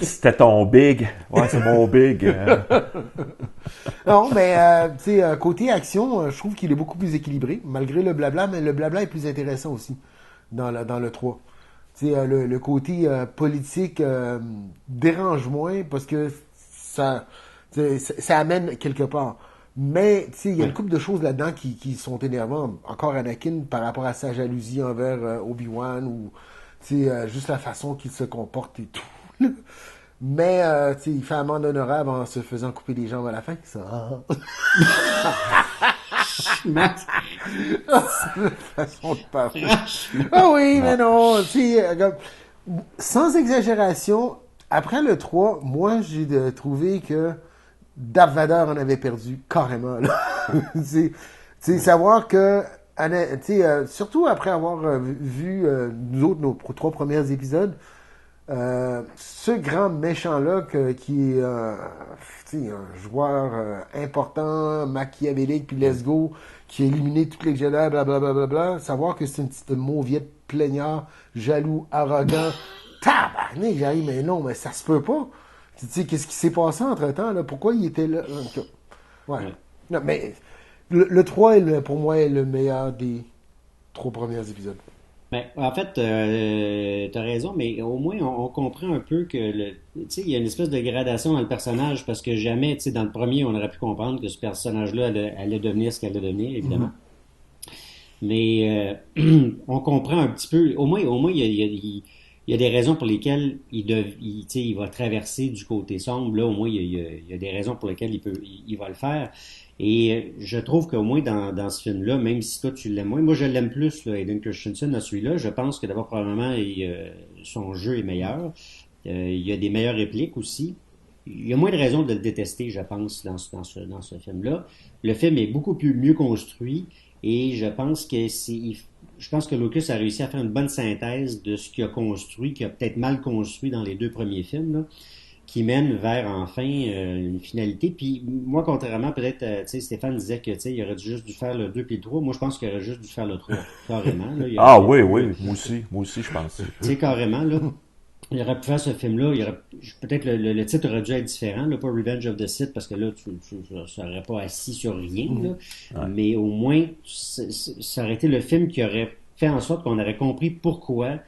C'était ton big. Ouais, c'est mon big. Non, mais tu sais, côté action, je trouve qu'il est beaucoup plus équilibré, malgré le blabla, mais le blabla est plus intéressant aussi dans le 3. Tu sais, le côté politique dérange moins parce que ça amène quelque part. Mais, tu sais, il y a une couple de choses là-dedans qui sont énervantes. Encore Anakin par rapport à sa jalousie envers Obi-Wan ou, tu sais, juste la façon qu'il se comporte et tout. Mais, tu sais, il fait amende honorable en se faisant couper les jambes à la fin. Ça. Max, Façon de parler. franchement. Ah oui, mais non, tu sais, sans exagération, après le 3, moi, j'ai trouvé que Darth Vader en avait perdu carrément. Là. Tu sais, savoir que, tu sais, surtout après avoir vu nous autres, nos trois premiers épisodes, ce grand méchant-là qui est tu sais, un joueur important, machiavélique, puis let's go, qui a éliminé toutes les Jedi, blablabla, savoir que c'est une petite mauviette plaignard, jaloux, arrogant, tabarnak, j'arrive, mais non, mais ça se peut pas. Tu sais, qu'est-ce qui s'est passé entre-temps, là? Pourquoi il était là? Ouais. Ouais. Non, mais le 3, pour moi, est le meilleur des 3 premiers épisodes. Ben, en fait, t'as raison, mais au moins on comprend un peu que tu sais, il y a une espèce de gradation dans le personnage parce que jamais, tu sais, dans le premier, on aurait pu comprendre que ce personnage-là allait devenir ce qu'elle allait devenir, évidemment. Mais on comprend un petit peu. Au moins, il y a des raisons pour lesquelles tu sais, il va traverser du côté sombre. Là, au moins, il y a des raisons pour lesquelles il va le faire. Et je trouve qu'au moins dans ce film-là, même si toi tu l'aimes moins, moi je l'aime plus, là, Hayden Christensen, dans celui-là. Je pense que d'abord, probablement, son jeu est meilleur. Il y a des meilleures répliques aussi. Il y a moins de raisons de le détester, je pense, dans ce film-là. Le film est beaucoup plus mieux construit et je pense que Lucas a réussi à faire une bonne synthèse de ce qu'il a construit, qu'il a peut-être mal construit dans les deux premiers films, là, qui mène vers enfin une finalité. Puis moi, contrairement, peut-être, tu sais, Stéphane disait que tu sais, il aurait juste dû faire le 2 puis le 3. Moi, je pense qu'il aurait juste dû faire le 3 carrément. Là, Ah il aurait oui, pu, oui, moi aussi, je pense. tu sais, carrément, là. Il aurait pu faire ce film-là. Peut-être le titre aurait dû être différent, là, pas Revenge of the Sith, parce que là, tu serais pas assis sur rien, là. Ouais. Mais au moins, ça aurait été le film qui aurait fait en sorte qu'on aurait compris pourquoi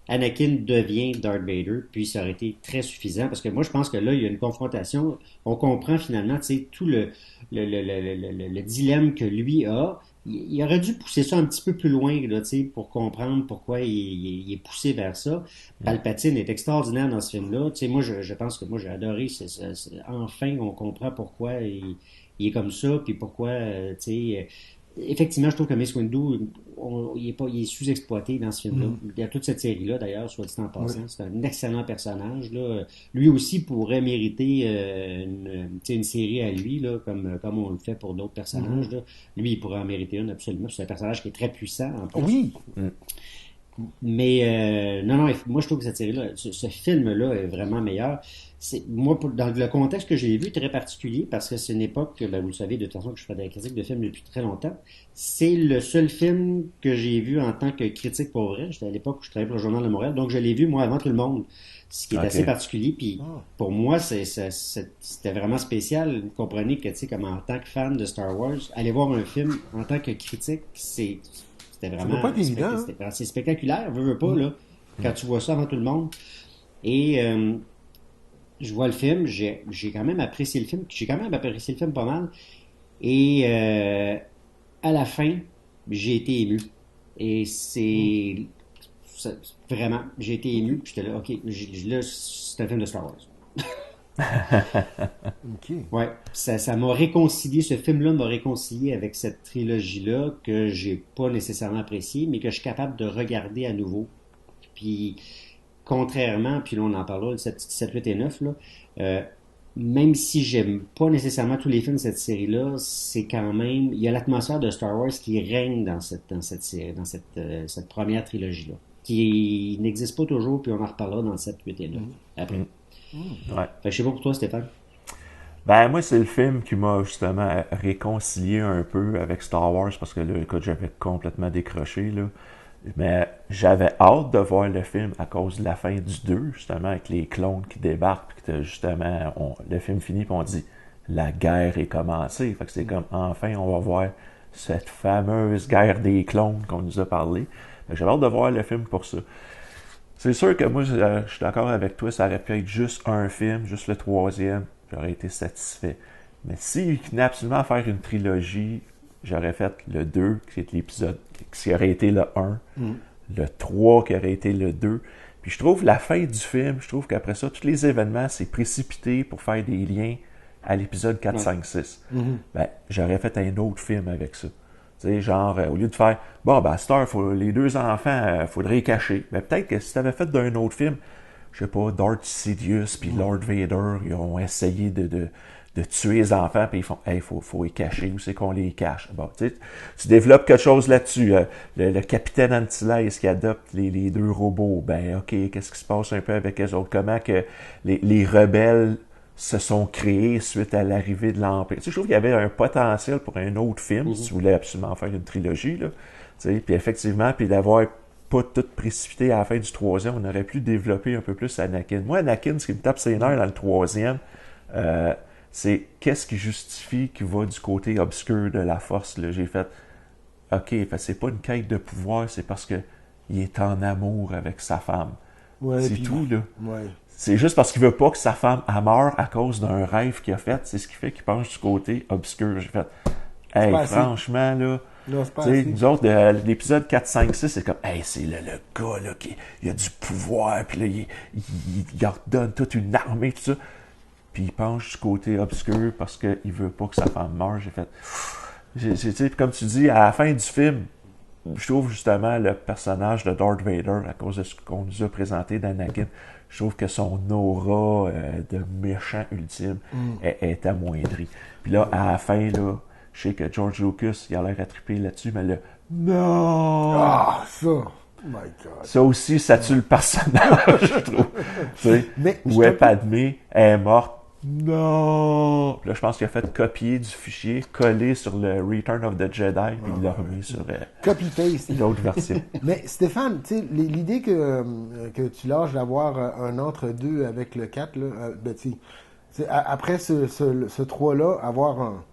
Anakin devient Darth Vader, puis ça aurait été très suffisant, parce que moi, je pense que là, il y a une confrontation. On comprend finalement, tu sais, tout le dilemme que lui a. Il aurait dû pousser ça un petit peu plus loin, là, tu sais, pour comprendre pourquoi il est poussé vers ça. Palpatine est extraordinaire dans ce film-là. Tu sais, moi, je pense que moi, j'ai adoré. Enfin, on comprend pourquoi il est comme ça, puis pourquoi, tu sais, effectivement, je trouve que Mace Windu, il est sous-exploité dans ce film-là. Il y a toute cette série-là, d'ailleurs, soit dit en Oui. passant. C'est un excellent personnage, là. Lui aussi pourrait mériter tu sais, une série à lui, là, comme on le fait pour d'autres personnages, là. Lui, il pourrait en mériter une, absolument. C'est un personnage qui est très puissant, en plus. Oui. Mais non, non, moi je trouve que cette série-là, ce film-là est vraiment meilleur. Moi, dans le contexte que j'ai vu, très particulier, parce que c'est une époque, ben, vous le savez de toute façon que je fais des critiques de films depuis très longtemps. C'est le seul film que j'ai vu en tant que critique pour vrai. J'étais à l'époque où je travaillais pour le Journal de Montréal, donc je l'ai vu moi avant tout le monde. Ce qui est assez OK. particulier, puis pour moi, c'était vraiment spécial. Vous comprenez que, tu sais, comme en tant que fan de Star Wars, aller voir un film en tant que critique, c'était Ça doit pas vraiment être évident, hein? c'est spectaculaire, veux pas, là, quand tu vois ça avant tout le monde. Et je vois le film, j'ai quand même apprécié le film, j'ai quand même apprécié le film pas mal. Et à la fin, j'ai été ému. Et vraiment, j'ai été ému, puis j'étais là, ok, là, c'est un film de Star Wars. OK. Ouais, ça m'a réconcilié, ce film-là m'a réconcilié avec cette trilogie-là que j'ai pas nécessairement appréciée, mais que je suis capable de regarder à nouveau. Puis, contrairement, puis là on en parlera, le 7, 8 et 9, là, même si j'aime pas nécessairement tous les films de cette série-là, c'est quand même, il y a l'atmosphère de Star Wars qui règne dans cette série, cette première trilogie-là, qui n'existe pas toujours, puis on en reparlera dans le 7, 8 et 9 après. Ouais. Fait que je sais pas pour toi, Stéphane. Ben, moi, c'est le film qui m'a justement réconcilié un peu avec Star Wars parce que là, écoute, j'avais complètement décroché, là. Mais j'avais hâte de voir le film à cause de la fin du 2, justement, avec les clones qui débarquent, puis que justement, le film finit, puis on dit la guerre est commencée. Fait que c'est comme, enfin, on va voir cette fameuse guerre des clones qu'on nous a parlé. Fait que j'avais hâte de voir le film pour ça. C'est sûr que moi, je suis d'accord avec toi, ça aurait pu être juste un film, juste le troisième, j'aurais été satisfait. Mais s'il tenait absolument à faire une trilogie, j'aurais fait le 2, qui est l'épisode, qui aurait été le 1, le 3, qui aurait été le 2. Puis je trouve la fin du film, je trouve qu'après ça, tous les événements, c'est précipité pour faire des liens à l'épisode 4, 5, 6. Ben, j'aurais fait un autre film avec ça. Tu sais, genre, au lieu de faire, bon, ben, à cette heure, les deux enfants, faudrait les cacher. Ben, peut-être que si tu avais fait d'un autre film, je sais pas, Darth Sidious puis Lord Vader, ils ont essayé de tuer les enfants, puis ils font, hey, faut les cacher, où c'est qu'on les cache? Bon, tu développes quelque chose là-dessus. Le capitaine Antilles qui adopte les deux robots, ben, ok, qu'est-ce qui se passe un peu avec eux autres? Comment que les rebelles se sont créés suite à l'arrivée de l'Empire? Tu sais, je trouve qu'il y avait un potentiel pour un autre film, si tu voulais absolument faire une trilogie, là. Tu sais, puis effectivement, puis d'avoir pas tout précipité à la fin du troisième, on aurait pu développer un peu plus Anakin. Moi, Anakin, ce qui me tape ses nerfs dans le troisième, c'est qu'est-ce qui justifie qu'il va du côté obscur de la force, là. J'ai fait, ok, c'est pas une quête de pouvoir, c'est parce que il est en amour avec sa femme. Ouais, c'est puis, tout, là. Ouais. C'est juste parce qu'il veut pas que sa femme meure à cause d'un rêve qu'il a fait. C'est ce qui fait qu'il penche du côté obscur. J'ai fait, hey, franchement, là, non, c'est pas t'sais, assez. nous autres, l'épisode 4, 5, 6, c'est comme, hey, c'est le gars, là, il a du pouvoir, puis là, il ordonne toute une armée, tout ça. Puis il penche du côté obscur parce qu'il veut pas que sa femme meure. J'ai fait, comme tu dis, à la fin du film, je trouve justement le personnage de Darth Vader, à cause de ce qu'on nous a présenté d'Anakin, je trouve que son aura de méchant ultime est amoindrie. Puis là, à la fin, là, je sais que George Lucas, il a l'air à triper là-dessus, mais le « Non! » Ah, ça! Oh my God. Ça aussi, ça tue le personnage, je trouve. Tu sais, Mais où est Padmé, elle est morte. Non! Puis là, je pense qu'il a fait copier du fichier, coller sur le Return of the Jedi, puis il l'a remis sur Copy-paste. l'autre version. Mais Stéphane, tu sais, l'idée que tu lâches d'avoir un entre-deux avec le 4, là, ben, tu sais, après ce 3-là, avoir un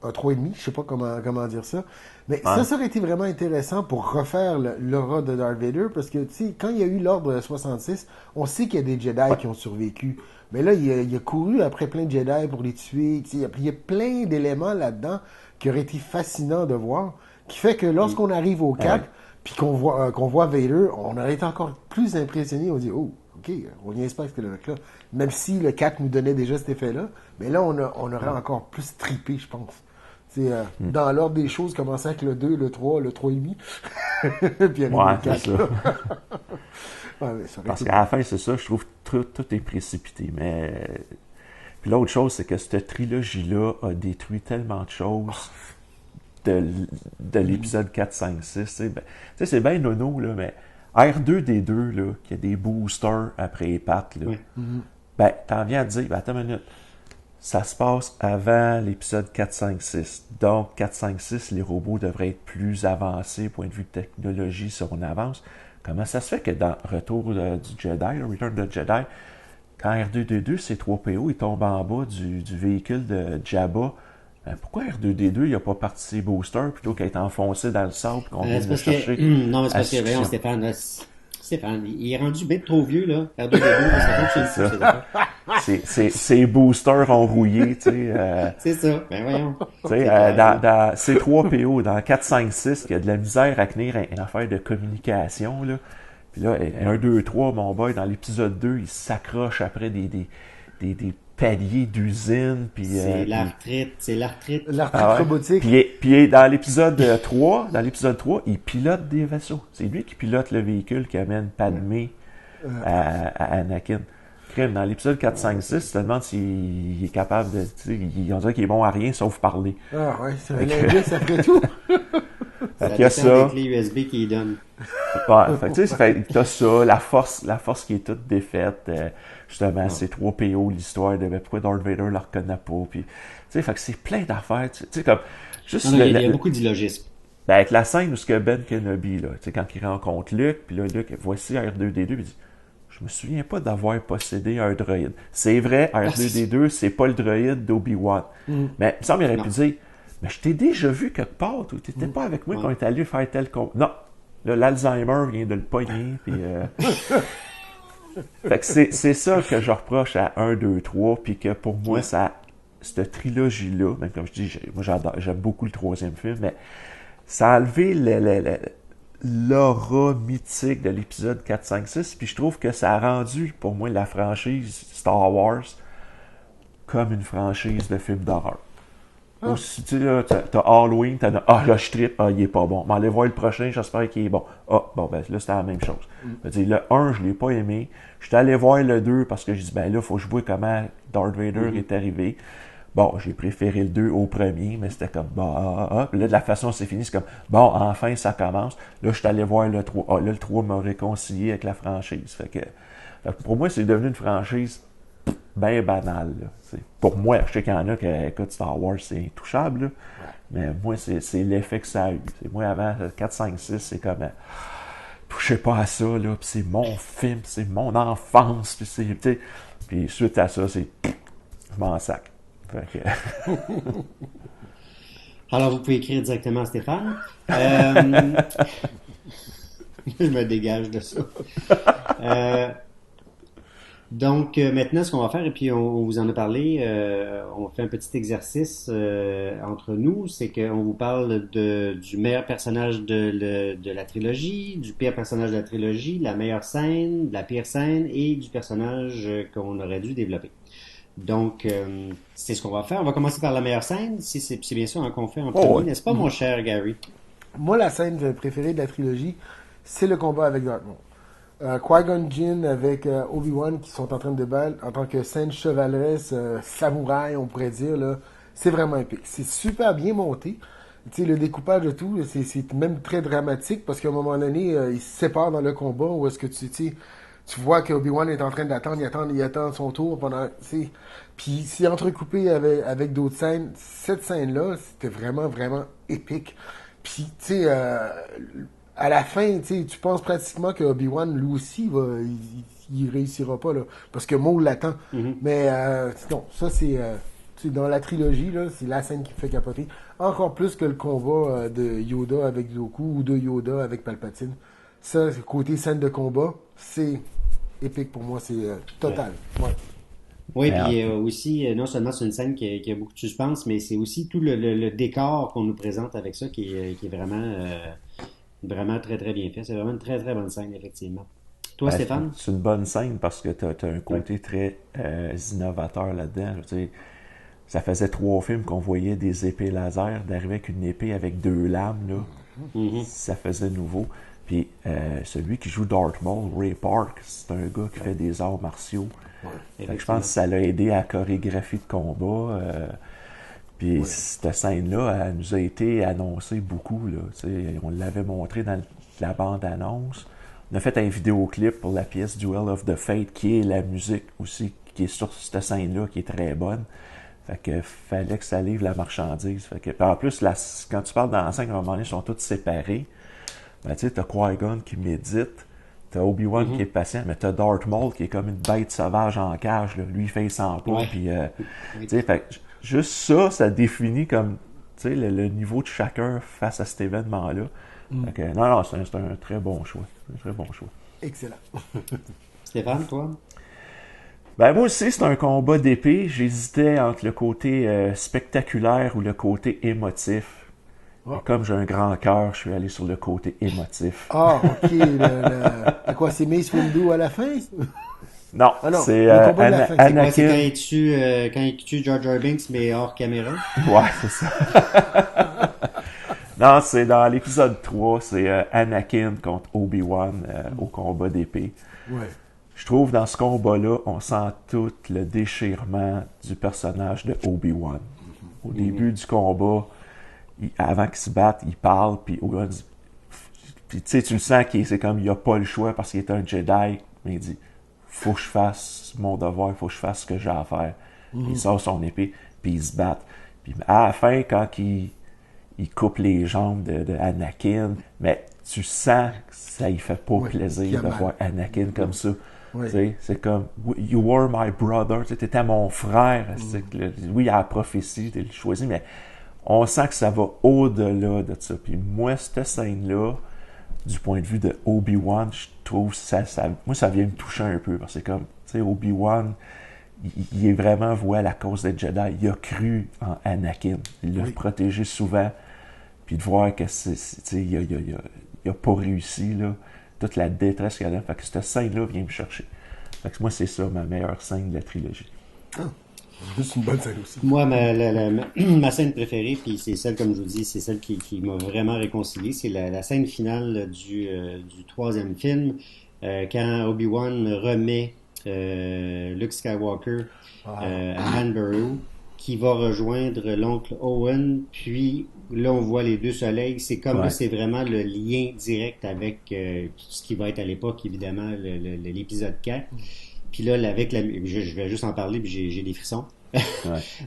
3,5, je sais pas comment dire ça. Mais ça aurait été vraiment intéressant pour refaire l'aura de Darth Vader, parce que, tu sais, quand il y a eu l'ordre 66, on sait qu'il y a des Jedi qui ont survécu. Mais là, il a couru après plein de Jedi pour les tuer. Tu sais, il y a plein d'éléments là-dedans qui auraient été fascinants de voir, qui fait que lorsqu'on arrive au 4, puis qu'on voit Vader, on aurait été encore plus impressionné. On dit, oh, OK, on n'y pas avec ce mec-là. Même si le 4 nous donnait déjà cet effet-là, mais là, on aurait encore plus trippé, je pense. Dans l'ordre des choses, commencer avec le 2, le 3, le 3,5. Puis arriver au 4. C'est ça. Parce qu'à la fin, c'est ça, je trouve que tout est précipité. Mais puis l'autre chose, c'est que cette trilogie-là a détruit tellement de choses de l'épisode 4, 5, 6. C'est bien nono, là, mais R2D2, là, qui a des boosters après les pattes, là, ben, t'en viens à te dire, ben, attends une minute. Ça se passe avant l'épisode 4, 5, 6. Donc, 4, 5, 6, les robots devraient être plus avancés, point de vue de technologie, si on avance. Comment ça se fait que dans Retour du Jedi, le Return of the Jedi, quand R2D2, C3PO, il tombe en bas du véhicule de Jabba, pourquoi R2D2, il n'a pas parti ses boosters plutôt qu'à être enfoncé dans le sable qu'on vient de chercher? Non, mais c'est parce que, voyons, Stéphane, il est rendu bien trop vieux, là. R2D2, Ses boosters enrouillés, tu sais. C'est ça, ben voyons. Tu sais, dans C3PO, dans 4, 5, 6, il y a de la misère à tenir une affaire de communication, là. Puis là, 1, 2, 3, mon boy, dans l'épisode 2, il s'accroche après des paliers d'usine, puis... c'est l'arthrite. L'arthrite robotique. Puis dans l'épisode 3, il pilote des vaisseaux. C'est lui qui pilote le véhicule qui amène Padmé à Anakin. Dans l'épisode 4, 5, 6, tu te demandes s'il est capable de... On dirait qu'il est bon à rien, sauf parler. Ah ouais, c'est un linguiste après tout. Fait y a ça. Avec les USB qu'il donne. Ouais, fait tu sais, t'as ça, la force qui est toute défaite. Justement, c'est 3PO, l'histoire de pourquoi Darth Vader le reconnaît pas. Puis, tu sais, fait que c'est plein d'affaires. Tu sais, comme... Juste il y a beaucoup d'illogisme. Ben, avec la scène où ce que Ben Kenobi, là, tu sais, quand il rencontre Luke, puis là, Luke, voici R2D2, puis il dit... Je me souviens pas d'avoir possédé un droïde. C'est vrai, R2D2, c'est pas le droïde d'Obi-Wan. Mais il me semble qu'il aurait pu dire, mais je t'ai déjà vu quelque part, tu n'étais pas avec moi quand on est allé faire tel con. Non, là, l'Alzheimer vient de le pogner, puis... Fait que c'est ça que je reproche à 1, 2, 3, puis que pour moi, ça cette trilogie-là, même comme je dis, moi j'aime beaucoup le troisième film, mais ça a enlevé l'aura mythique de l'épisode 4, 5, 6, puis je trouve que ça a rendu, pour moi, la franchise Star Wars comme une franchise de films d'horreur. Aussi, tu sais, là, t'as Halloween, t'as là, je trippe, il est pas bon. Mais allez voir le prochain, j'espère qu'il est bon. Bon, ben là, c'était la même chose. Je veux dire, le 1, je l'ai pas aimé. J'étais allé voir le 2 parce que j'ai dit, ben là, faut que je vois comment Darth Vader est arrivé. Bon, j'ai préféré le 2 au premier, mais c'était comme, là, de la façon c'est fini, c'est comme, bon, enfin, ça commence. Là, je suis allé voir le 3. Là, le 3 m'a réconcilié avec la franchise. Fait que pour moi, c'est devenu une franchise bien banale. Là, pour moi, je sais qu'il y en a qui écoutent Star Wars, c'est intouchable. Là, mais moi, c'est l'effet que ça a eu. Moi, avant 4, 5, 6, c'est comme, touchez pas à ça, là, pis c'est mon film, c'est mon enfance, puis suite à ça, c'est, je m'en sac. Alors, vous pouvez écrire directement à Stéphane. Je me dégage de ça. Donc, maintenant, ce qu'on va faire, et puis on vous en a parlé, on fait un petit exercice entre nous, c'est qu'on vous parle du meilleur personnage de la trilogie, du pire personnage de la trilogie, la meilleure scène, de la pire scène, et du personnage qu'on aurait dû développer. Donc, c'est ce qu'on va faire. On va commencer par la meilleure scène, si c'est bien sûr qu'on fait en premier, n'est-ce pas, mon cher Gary? Moi, la scène préférée de la trilogie, c'est le combat avec Darth Maul. Qui-Gon Jinn avec Obi-Wan qui sont en train de battre en tant que scène chevaleresque, samouraï, on pourrait dire, là, c'est vraiment épique. C'est super bien monté. Tu sais, le découpage de tout, c'est même très dramatique parce qu'à un moment donné, ils se séparent dans le combat où est-ce que tu vois que Obi-Wan est en train d'attendre, il attend son tour pendant, tu sais, puis c'est entrecoupé avec d'autres scènes. Cette scène-là, c'était vraiment, vraiment épique. Puis, tu sais, à la fin, tu penses pratiquement que Obi-Wan, lui aussi, il réussira pas, là, parce que Maul l'attend. Mais, non, ça, c'est dans la trilogie, là, c'est la scène qui me fait capoter. Encore plus que le combat de Yoda avec Dooku ou de Yoda avec Palpatine. Ça, côté scène de combat, c'est épique pour moi, c'est total. Ouais. Oui, puis aussi, non seulement c'est une scène qui a beaucoup de suspense, mais c'est aussi tout le décor qu'on nous présente avec ça qui est vraiment, vraiment très très bien fait. C'est vraiment une très très bonne scène, effectivement. Toi, Stéphane? C'est une bonne scène parce que tu as un côté très innovateur là-dedans. Je veux dire, ça faisait 3 films qu'on voyait des épées laser, d'arriver avec une épée avec 2 lames, là. Ça faisait nouveau. Puis celui qui joue Darth Maul, Ray Park, c'est un gars qui fait des arts martiaux. Fait que je pense que ça l'a aidé à la chorégraphie de combat. Puis cette scène-là, elle nous a été annoncée beaucoup. Là, on l'avait montré dans la bande-annonce. On a fait un vidéoclip pour la pièce Duel of the Fate, qui est la musique aussi, qui est sur cette scène-là, qui est très bonne. Fait que fallait que ça livre la marchandise. Fait que, en plus, quand tu parles dans la scène, à un moment donné, ils sont tous séparés. Ben, tu sais, t'as Qui-Gon qui médite, t'as Obi-Wan qui est patient, mais t'as Darth Maul qui est comme une bête sauvage en cage, là. Lui, il fait 100 pas, puis tu sais, fait que juste ça définit comme, tu sais, le niveau de chacun face à cet événement-là. Fait que, non, c'est un très bon choix. Un très bon choix. Excellent. Stéphane, toi? Ben, moi aussi, c'est un combat d'épée. J'hésitais entre le côté spectaculaire ou le côté émotif. Et comme j'ai un grand cœur, je suis allé sur le côté émotif. Ah, ok. C'est quoi, c'est Mace Windu à la fin? Non, c'est Anakin. C'est quand il tue Jar Jar Binks, mais hors caméra? Ouais, c'est ça. Non, c'est dans l'épisode 3, c'est Anakin contre Obi-Wan au combat d'épée. Ouais. Je trouve dans ce combat-là, on sent tout le déchirement du personnage de Obi-Wan. Au début du combat, avant qu'il se batte, il parle, puis Obi-Wan dit... Puis tu sais, tu le sens c'est comme il a pas le choix parce qu'il est un Jedi, mais il dit « Faut que je fasse mon devoir, faut que je fasse ce que j'ai à faire. » Il sort son épée, puis ils se battent. Puis à la fin, quand il coupe les jambes de Anakin, mais tu sens que ça y fait pas plaisir de voir Anakin comme ça. Oui. C'est comme « You were my brother », tu étais mon frère. Oui, il a la prophétie, tu l'as choisi, mais on sent que ça va au-delà de ça. Puis moi, cette scène-là, du point de vue de Obi-Wan, je trouve moi, ça vient me toucher un peu. Parce que c'est comme, tu sais, Obi-Wan, il est vraiment voué à la cause des Jedi. Il a cru en Anakin. Il l'a protégé souvent. Puis de voir que il a pas réussi, là, toute la détresse qu'il y a là. Fait que cette scène-là vient me chercher. Fait que moi, c'est ça, ma meilleure scène de la trilogie. C'est une bonne scène aussi. Moi, ma scène préférée, puis c'est celle, comme je vous dis, c'est celle qui m'a vraiment réconcilié, c'est la scène finale du troisième film, quand Obi-Wan remet Luke Skywalker à Han Baru, qui va rejoindre l'oncle Owen, puis là, on voit les deux soleils. C'est comme là, c'est vraiment le lien direct avec ce qui va être à l'époque, évidemment, l'épisode 4. Puis là, avec je vais juste en parler, puis j'ai des frissons.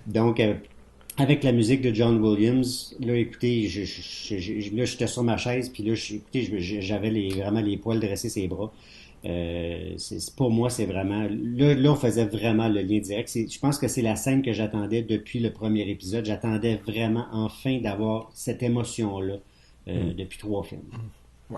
Donc, avec la musique de John Williams, là, écoutez, là, j'étais sur ma chaise, puis là, écoutez, j'avais vraiment les poils dressés ses bras. Pour moi, c'est vraiment... Là, on faisait vraiment le lien direct. Je pense que c'est la scène que j'attendais depuis le premier épisode. J'attendais vraiment, enfin, d'avoir cette émotion-là depuis 3 films. Ouais.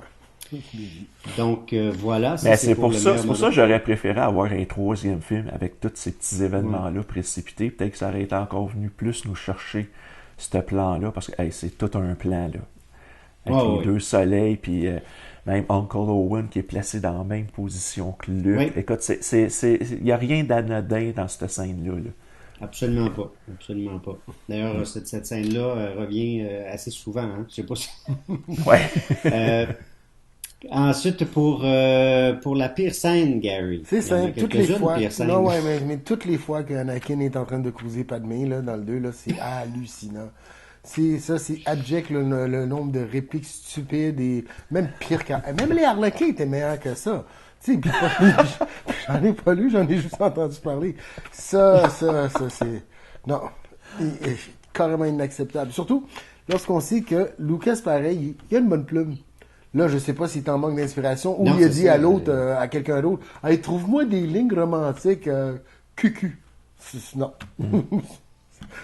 Donc, voilà. Mais c'est pour ça que j'aurais préféré avoir un 3e film avec tous ces petits événements-là précipités. Peut-être que ça aurait été encore venu plus nous chercher ce plan-là, parce que c'est tout un plan, là. Avec les deux soleils, puis même Uncle Owen qui est placé dans la même position que Luke. Oui. Écoute, il n'y a rien d'anodin dans cette scène-là. Là. Absolument pas. Absolument pas. D'ailleurs, cette scène-là revient assez souvent. Hein? Je sais pas si... Ouais. Ensuite, pour la pire scène, Gary. C'est simple, toutes les fois. Non, ouais, mais toutes les fois qu'Anakin est en train de cruiser Padmé, là, dans le 2, là, c'est hallucinant. C'est abject, le nombre de répliques stupides et même pire même les Harlequins étaient meilleurs que ça. Tu sais, j'en ai pas lu, j'en ai juste entendu parler. Ça, c'est... Non, carrément inacceptable. Surtout, lorsqu'on sait que Lucas, pareil, il a une bonne plume. Là, je sais pas s'il t'en manque d'inspiration, ou il a dit à l'autre, à quelqu'un d'autre, « Hey, trouve-moi des lignes romantiques cucu. » Non.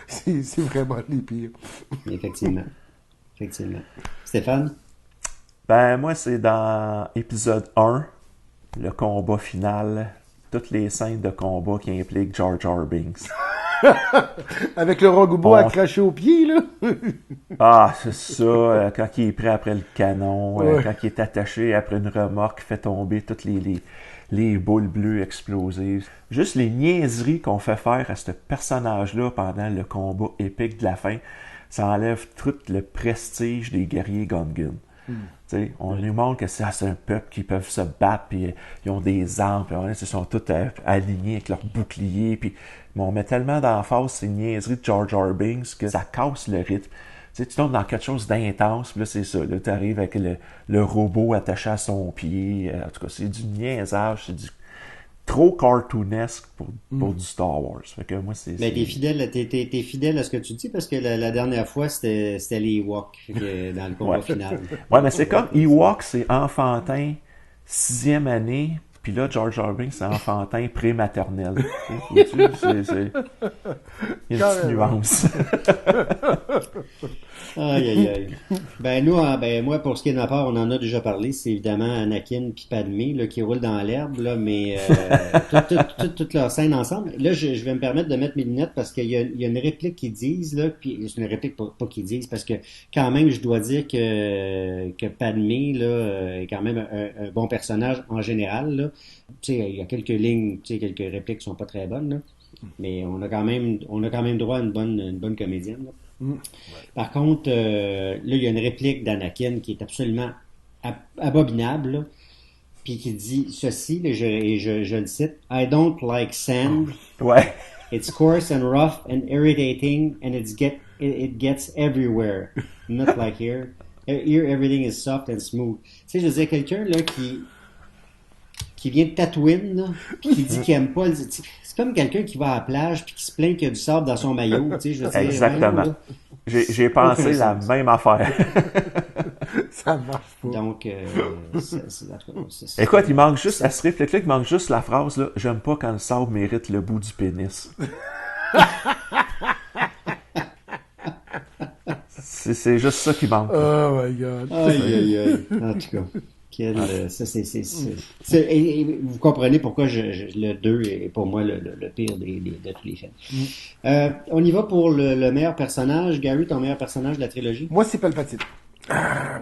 C'est vraiment les pires. Effectivement. Stéphane? Ben, moi, c'est dans épisode 1, le combat final, toutes les scènes de combat qui impliquent Jar Jar Binks. Avec le Rogoubo à cracher au pied, là. Ah, c'est ça, quand il est prêt après le canon, quand il est attaché après une remorque, fait tomber toutes les boules bleues explosives. Juste les niaiseries qu'on fait faire à ce personnage-là pendant le combat épique de la fin, ça enlève tout le prestige des guerriers Gungan. On nous montre que c'est un peuple qui peuvent se battre, puis ils ont des armes, puis ils sont tous alignés avec leurs boucliers, puis on met tellement d'emphase ces niaiseries de Jar Jar Binks que ça casse le rythme. Tu tombes dans quelque chose d'intense, puis là, c'est ça. Là, tu arrives avec le robot attaché à son pied. En tout cas, c'est du niaisage, c'est du trop cartoonesque pour du Star Wars. Fait que moi, c'est... Ben, t'es fidèle à ce que tu dis, parce que la dernière fois, c'était les Ewoks dans le combat final. Ouais, mais c'est comme Ewok, c'est enfantin, 6e année, puis là, Jar Jar Binks, c'est enfantin pré-maternel. Il y a une petite nuance. Aïe. Ben, moi, pour ce qui est de ma part, on en a déjà parlé. C'est évidemment Anakin puis Padmé, là, qui roulent dans l'herbe, là, mais toute leur scène ensemble. Là, je vais me permettre de mettre mes lunettes parce qu'il y a une réplique qu'ils disent, là, puis c'est une réplique pas qu'ils disent, parce que quand même, je dois dire que Padmé, là, est quand même un bon personnage en général, là. Tu sais, il y a quelques lignes, tu sais, quelques répliques qui sont pas très bonnes, là. Mais on a quand même droit à une bonne comédienne, là. Par contre, là, il y a une réplique d'Anakin qui est absolument abominable, là, puis qui dit ceci, là, je le cite, « I don't like sand. Ouais. It's coarse and rough and irritating and it gets everywhere. Not like here. Here, everything is soft and smooth. » Tu sais, je veux dire, quelqu'un là qui vient de Tatooine, là, puis qui dit qu'il aime pas... C'est comme quelqu'un qui va à la plage puis qui se plaint qu'il y a du sable dans son maillot, tu sais, je veux dire. Exactement. J'ai pensé la même affaire. Ça marche pas. Donc, écoute, il manque juste, à ce réplique-là, il manque juste la phrase, là, « J'aime pas quand le sable mérite le bout du pénis. » C'est juste ça qui manque. Oh my God. Aïe. En tout cas. Ça, et vous comprenez pourquoi le 2 est pour moi le pire de tous les films. On y va pour le meilleur personnage. Gary, ton meilleur personnage de la trilogie? Moi, c'est Palpatine.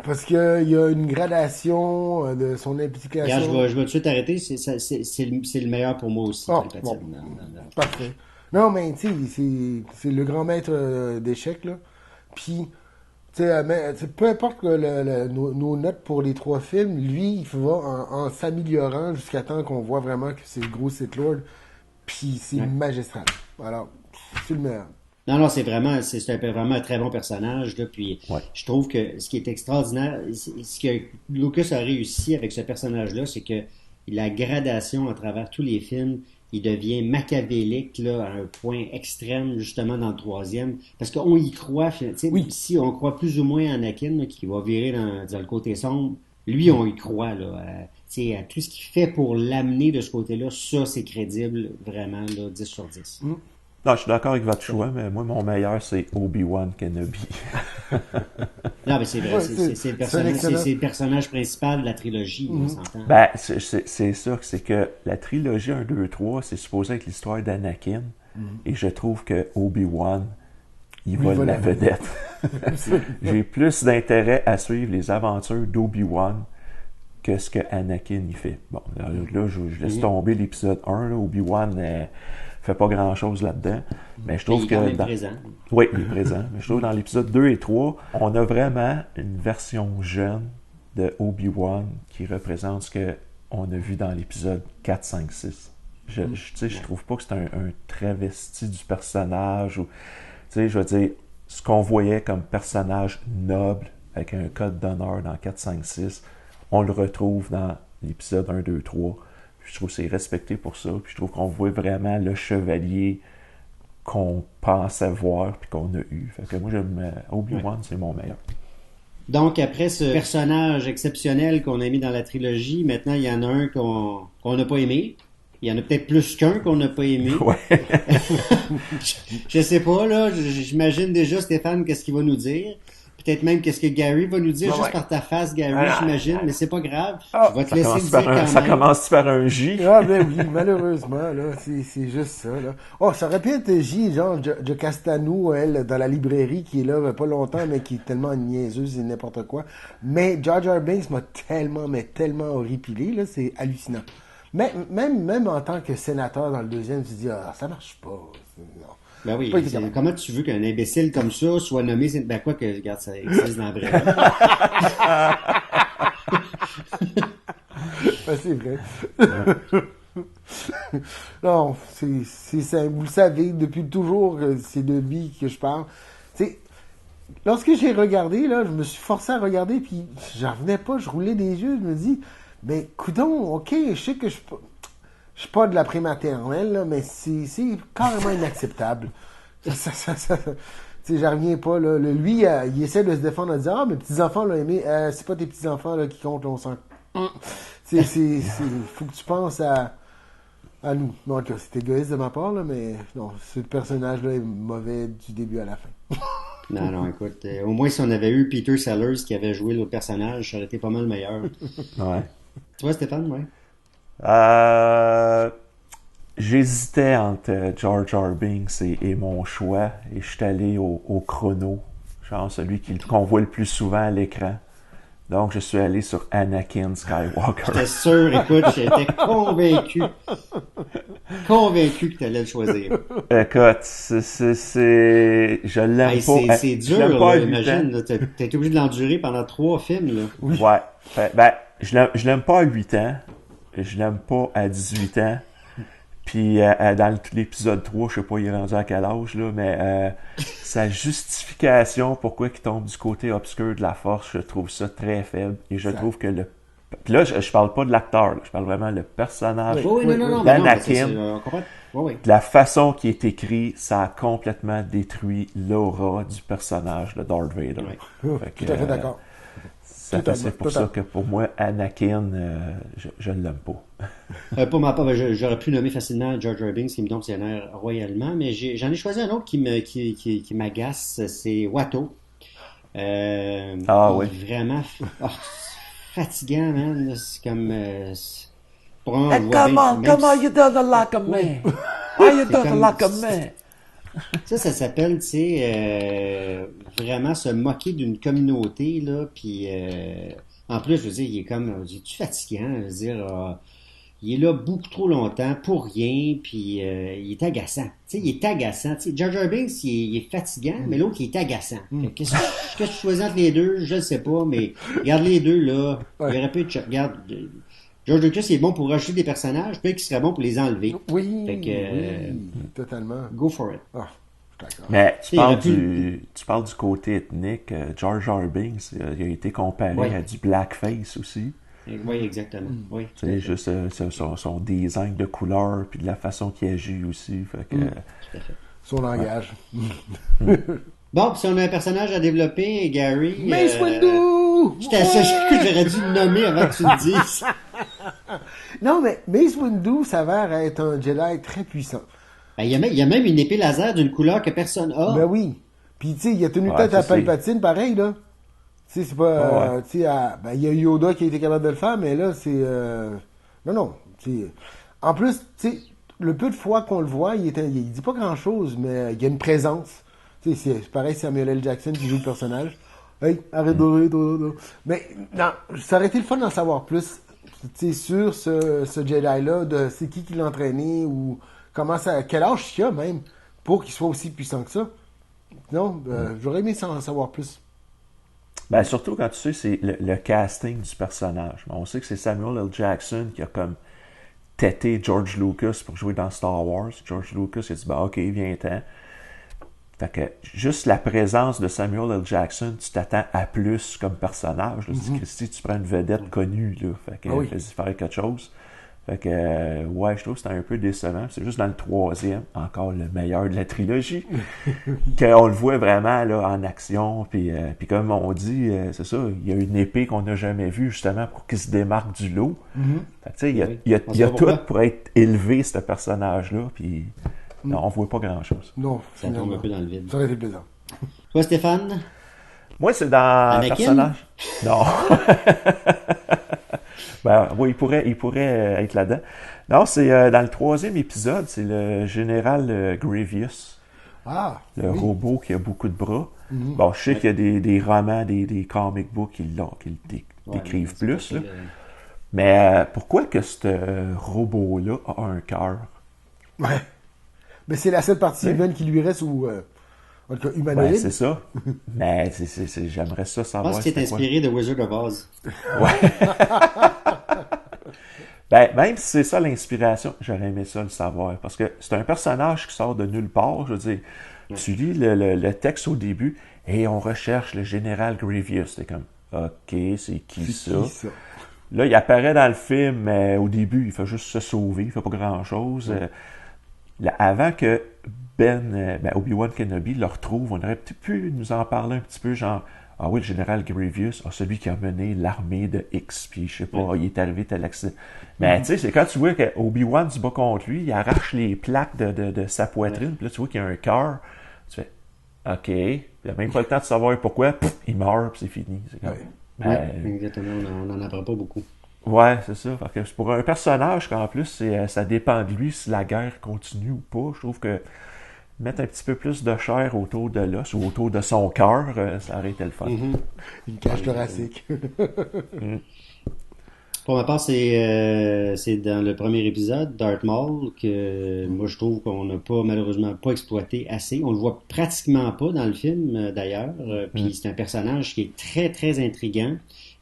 Parce qu'il y a une gradation de son Regarde, implication. je vais tout de suite arrêter. C'est le meilleur pour moi aussi, Oh, Palpatine. bon. Parfait. Non, mais tu sais, c'est le grand maître d'échecs, là. Puis, tu sais, peu importe nos notes pour les 3 films, lui, il va en s'améliorant jusqu'à temps qu'on voit vraiment que c'est le gros Sith Lord. Puis, c'est magistral. Alors, c'est le meilleur. Non, c'est vraiment un très bon personnage, là. Puis, Ouais. je trouve que ce qui est extraordinaire, ce que Lucas a réussi avec ce personnage-là, c'est que la gradation à travers tous les films, il devient machiavélique, là, à un point extrême, justement, dans le 3e. Parce qu'on y croit, tu sais, si on croit plus ou moins à Anakin, là, qui va virer dans le côté sombre, lui, on y croit, là. Tu sais, à tout ce qu'il fait pour l'amener de ce côté-là, ça, c'est crédible, vraiment, là, 10 sur 10. Non, je suis d'accord avec votre choix, mais moi, mon meilleur, c'est Obi-Wan Kenobi. Non, mais c'est vrai, Ouais, c'est le personnage principal de la trilogie, on s'entend. Ben, c'est ça, c'est que la trilogie 1, 2, 3, c'est supposé être l'histoire d'Anakin, et je trouve que Obi-Wan, il vole la vedette. J'ai plus d'intérêt à suivre les aventures d'Obi-Wan que ce que Anakin y fait. Bon, là je laisse tomber l'épisode 1, là, Obi-Wan fait pas grand-chose là-dedans, mais je trouve il est quand même présent. Oui, il est présent. Mais je trouve que dans l'épisode 2 et 3, on a vraiment une version jeune de Obi-Wan qui représente ce qu'on a vu dans l'épisode 4, 5, 6. Je trouve pas que c'est un travesti du personnage. Ou, je veux dire, ce qu'on voyait comme personnage noble avec un code d'honneur dans 4, 5, 6, on le retrouve dans l'épisode 1, 2, 3. Puis je trouve que c'est respecté pour ça. Puis je trouve qu'on voit vraiment le chevalier qu'on pensait voir puis qu'on a eu. Fait que moi, j'aime Obi-Wan, c'est mon meilleur. Donc, après ce personnage exceptionnel qu'on a mis dans la trilogie, maintenant, il y en a un qu'on n'a pas aimé. Il y en a peut-être plus qu'un qu'on n'a pas aimé. Ouais. Je sais pas, là. J'imagine déjà, Stéphane, qu'est-ce qu'il va nous dire. Peut-être même qu'est-ce que Gary va nous dire, juste par ta face, Gary, j'imagine. Mais c'est pas grave. Je vais te laisser le dire quand même. Ça commence par un J. Ah, ben oui, malheureusement, là, c'est juste ça, là. Oh, ça aurait pu être J, genre, de Castanou, elle, dans la librairie, qui est là, pas longtemps, mais qui est tellement niaiseuse et n'importe quoi. Mais Jar Jar Binks m'a tellement horripilé, là, c'est hallucinant. Mais, même en tant que sénateur dans le 2e, tu dis, ah, ça marche pas. Non. Ben oui, comment tu veux qu'un imbécile comme ça soit nommé, ben quoi que, regarde, ça existe dans la vraie vie. Ben, c'est vrai. Non, c'est ça. Vous le savez, depuis toujours, c'est de lui que je parle. Tu sais, lorsque j'ai regardé, là, je me suis forcé à regarder, puis j'en revenais pas, je roulais des yeux, je me dis, ben, coudonc, ok, je sais que je suis pas de la prématernelle, là, mais c'est carrément inacceptable. Tu sais, j'en reviens pas, là. Lui, il essaie de se défendre en disant, ah, mes petits-enfants l'ont aimé. C'est pas tes petits-enfants, là, qui comptent, on s'en... faut que tu penses à nous. Donc, c'est égoïste de ma part, là, mais non, ce personnage-là est mauvais du début à la fin. Non, écoute, au moins si on avait eu Peter Sellers qui avait joué le personnage, ça aurait été pas mal meilleur. Ouais. Tu vois, Stéphane, ouais? J'hésitais entre Jar Jar Binks et mon choix, et je suis allé au chrono, genre celui qu'on voit le plus souvent à l'écran. Donc, je suis allé sur Anakin Skywalker. J'étais sûr, écoute, j'étais convaincu que tu allais le choisir. Écoute, je l'aime pas. C'est dur, là, imagine, t'as été obligé de l'endurer pendant 3 films, là. Oui. Ouais. Ben, je l'aime pas à 8 ans. Je l'aime pas à 18 ans. Puis dans l'épisode 3, je sais pas il est rendu à quel âge, là, mais sa justification pourquoi il tombe du côté obscur de la force, je trouve ça très faible. Et je trouve que Puis là, je parle pas de l'acteur, je parle vraiment le personnage d'Anakin. De la façon qui est écrit, ça a complètement détruit l'aura du personnage de Darth Vader. Tout à fait d'accord. C'est pour ça que pour moi, Anakin, je ne l'aime pas. Pour ma part, j'aurais pu nommer facilement Jar Jar Binks qui me tombe sur les nerfs royalement, mais j'en ai choisi un autre qui m'agace, c'est Watto. Oui. Vraiment... fatigant, man. Là. C'est comme... pour un, on And le voit come bien, on, même come on, si- you don't like me. Why you c'est don't comme... like me? Ça s'appelle, tu sais, vraiment se moquer d'une communauté, là, puis en plus, je veux dire, il est comme, tu fatigant, je veux dire, il est là beaucoup trop longtemps pour rien, puis il est agaçant. Tu sais, il est agaçant. Tu sais, Jar Jar Binks, il est fatigant, mais l'autre, il est agaçant. Fait que qu'est-ce que tu choisis entre les deux? Je ne sais pas, mais regarde les deux, là. Ouais. Il aurait pu être... Regarde, George Lucas, il est bon pour rajouter des personnages, peut-être qu'il serait bon pour les enlever. Oui, Fait que, oui, totalement. go for it. Ah, je suis d'accord. Mais Il aurait pu- tu parles du côté ethnique. Jar Jar Binks, il a été comparé Ouais. à du blackface aussi. Oui, exactement. Oui, Tu sais, juste son design de couleur, puis de la façon qu'il agit aussi. Fait que, tout à fait. Son langage. Bon, puis si on a un personnage à développer, Gary... Mace Windu! J'étais sûr que j'aurais dû le nommer avant que tu le dises. Non, mais Mace Windu s'avère être un Jedi très puissant. Ben, il y a même une épée laser d'une couleur que personne a. Ben oui. Puis, tu sais, il a tenu Ouais, tête ça, à Palpatine, pareil, là. Tu sais, c'est pas... Ouais. tu sais, ben, il y a Yoda qui a été capable de le faire, mais là, c'est... Non, non. Tu sais, en plus, tu sais, le peu de fois qu'on le voit, il dit pas grand-chose, mais il y a une présence. Tu sais, c'est pareil Samuel L. Jackson qui joue le personnage. Hey, arrête de rire, toi. Mais, non, ça aurait été le fun d'en savoir plus, tu sais, sur ce Jedi-là, de c'est qui l'a entraîné, ou comment ça... Quel âge il a, même, pour qu'il soit aussi puissant que ça. Non, j'aurais aimé en savoir plus. Ben, surtout quand tu sais, c'est le casting du personnage. On sait que c'est Samuel L. Jackson qui a comme têté George Lucas pour jouer dans Star Wars. George Lucas il a dit, ben, ok, viens-t'en. Fait que juste la présence de Samuel L. Jackson, tu t'attends à plus comme personnage. Là. Tu dis, Christy, tu prends une vedette connue, là. Fait que, vas-y faire quelque chose. Fait que, ouais, je trouve que c'était un peu décevant. C'est juste dans le troisième, encore le meilleur de la trilogie, qu'on le voit vraiment là, en action. Puis comme on dit, c'est ça, il y a une épée qu'on n'a jamais vue, justement, pour qu'il se démarque du lot. Fait que, tu sais, il y a On sait pas tout pourquoi. pour être élevé, ce personnage-là. Puis non, on voit pas grand-chose. Non, Ça tombe un peu dans le vide. Ça aurait été plaisant. Toi, Stéphane? Moi, c'est dans Anakin? le personnage. Non. Ben, oui, il pourrait être là-dedans. Non, c'est dans le troisième épisode, c'est le général Grievous, Ah, le oui. robot qui a beaucoup de bras. Bon, je sais qu'il y a des romans, des comic books qui le décrivent Ouais, plus, c'est là. pas ça, Mais pourquoi que ce robot-là a un cœur? Ouais. Mais c'est la seule partie humaine qui lui reste, ou... en tout cas, Ouais, humanoïde. c'est ça. Mais j'aimerais ça Je savoir. pense qu'il est c'était quoi. inspiré de Wizard of Oz. Ben, même si c'est ça l'inspiration, j'aurais aimé ça le savoir. Parce que c'est un personnage qui sort de nulle part. Je veux dire, tu lis le texte au début et on recherche le général Grievous. C'est comme, OK, c'est qui ça? Qui, ça? Là, il apparaît dans le film, mais au début, il fait juste se sauver, il fait pas grand-chose. Avant que Obi-Wan Kenobi le retrouve, on aurait peut-être pu nous en parler un petit peu, genre, ah oui, le général Grievous, celui qui a mené l'armée de X, puis je sais pas, il est arrivé tel accident. Mais tu sais, c'est quand tu vois que Obi-Wan se bat contre lui, il arrache les plaques de sa poitrine, puis là, tu vois qu'il y a un cœur, tu fais, OK, il a même pas le temps de savoir pourquoi, il meurt, puis c'est fini. C'est comme, Ouais. Oui, exactement, on n'en apprend pas beaucoup. Ouais, c'est ça. Fait que c'est pour un personnage qu'en plus, ça dépend de lui si la guerre continue ou pas. Je trouve que mettre un petit peu plus de chair autour de l'os ou autour de son cœur, ça aurait été le fun. Une cage thoracique. Pour ma part, c'est dans le premier épisode, Darth Maul, que moi je trouve qu'on n'a pas malheureusement pas exploité assez. On le voit pratiquement pas dans le film d'ailleurs. Puis c'est un personnage qui est très très intriguant.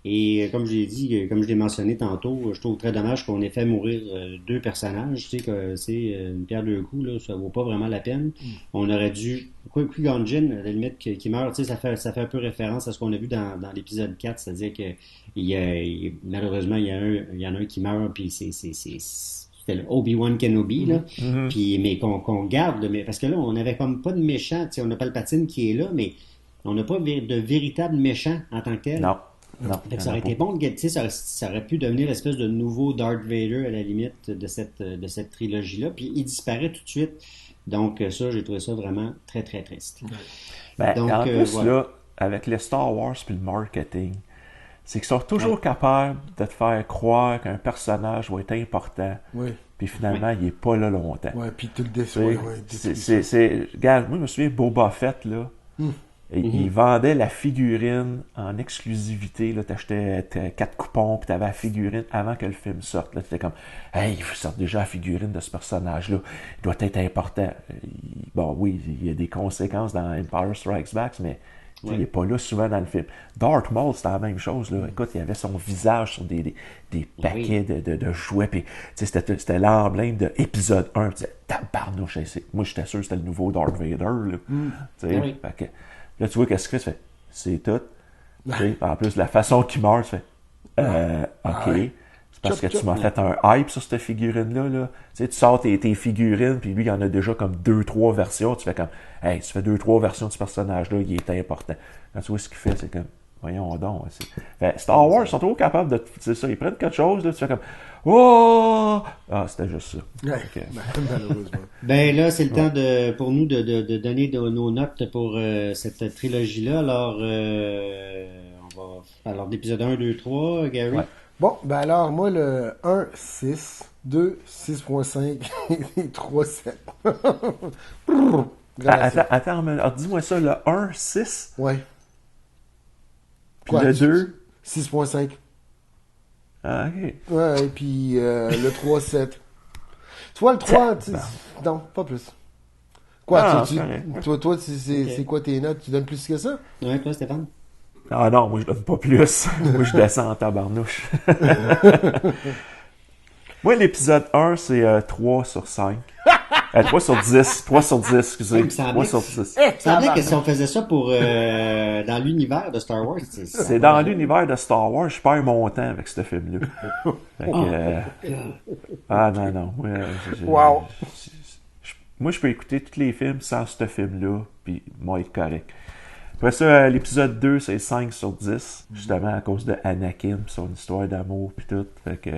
Et comme je l'ai dit, comme je l'ai mentionné tantôt, je trouve très dommage qu'on ait fait mourir deux personnages. Tu sais que c'est une pierre deux coups, là, ça vaut pas vraiment la peine. On aurait dû... Qui-Gon Jinn, à la limite, qui meurt, tu sais, ça fait un peu référence à ce qu'on a vu dans l'épisode 4, c'est-à-dire que malheureusement, il y en a un qui meurt, puis c'était le Obi-Wan Kenobi, là. Puis, mais qu'on garde, mais, parce que là, on avait comme pas de méchant, tu sais, on a Palpatine qui est là, mais on n'a pas de véritable méchant en tant que tel. Non. Non. Fait que ça aurait été bon de tu sais, ça aurait pu devenir l'espèce de nouveau Darth Vader à la limite de cette trilogie-là. Puis il disparaît tout de suite. Donc ça, j'ai trouvé ça vraiment très, très triste. Ben, Donc, en plus, voilà. là, avec les Star Wars puis le marketing, c'est qu'ils sont toujours capables de te faire croire qu'un personnage va être important, Oui. puis finalement, il est pas là longtemps. Ouais, puis tu le Tu déçois. sais, Ouais, regarde, moi, je me souviens, Boba Fett, là, il vendait la figurine en exclusivité. Là, t'achetais 4 coupons, puis t'avais la figurine avant que le film sorte. Là, t'étais comme, hey, il sort déjà la figurine de ce personnage-là. Il doit être important. Bon, oui, il y a des conséquences dans Empire Strikes Back, mais il n'est pas là souvent dans le film. Darth Maul, c'était la même chose. Là. Écoute, il avait son visage sur des paquets de jouets. Puis, c'était l'emblème de épisode 1. Puis, tabarnouche, moi, j'étais sûr que c'était le nouveau Darth Vader. Là. Fait que, là, tu vois, qu'est-ce qu'il fait? C'est tout. En plus, la façon qu'il meurt, tu fais, OK. C'est parce que tu m'as fait un hype sur cette figurine-là. Là. Tu sors tes figurines, puis lui, il y en a déjà comme 2-3 versions. Tu fais comme, hey, tu fais 2-3 versions de ce personnage-là, il est important. Quand tu vois ce qu'il fait, c'est comme, voyons donc. Star Wars, ils sont trop capables de. C'est ça, ils prennent quelque chose, là, tu fais comme, oh! Ah, c'était juste ça. Ouais, malheureusement. Ben là, c'est le temps pour nous de donner nos notes pour cette trilogie-là. Alors, d'épisode 1, 2, 3, Gary. Ouais. Bon, ben alors, moi, le 1, 6, 2, 6.5 et 3, 7. Attends, alors, dis-moi ça, le 1, 6, Ouais. puis le 2. 6.5. Ah, ok. Ouais, et puis le 3, 7. Tu vois, le 3, non, pas plus. Quoi, Ah, toi, c'est quoi tes notes? Tu donnes plus que ça? Ouais, toi, Stéphane? Ah non, moi je donne pas plus. Moi je descends en tabarnouche. Moi l'épisode 1 c'est 3 sur 5. 3 sur 10. 3 sur 10, excusez. 3 sur 10. Il semblait que si on faisait ça pour dans l'univers de Star Wars, c'est dans l'univers de Star Wars, je perds mon temps avec ce film-là. Fait que, ah non. Wow. Moi je peux écouter tous les films sans ce film-là, puis moi être correct. Après ça, l'épisode 2, c'est 5 sur 10, justement à cause de Anakin, pis son histoire d'amour, puis tout. Fait que,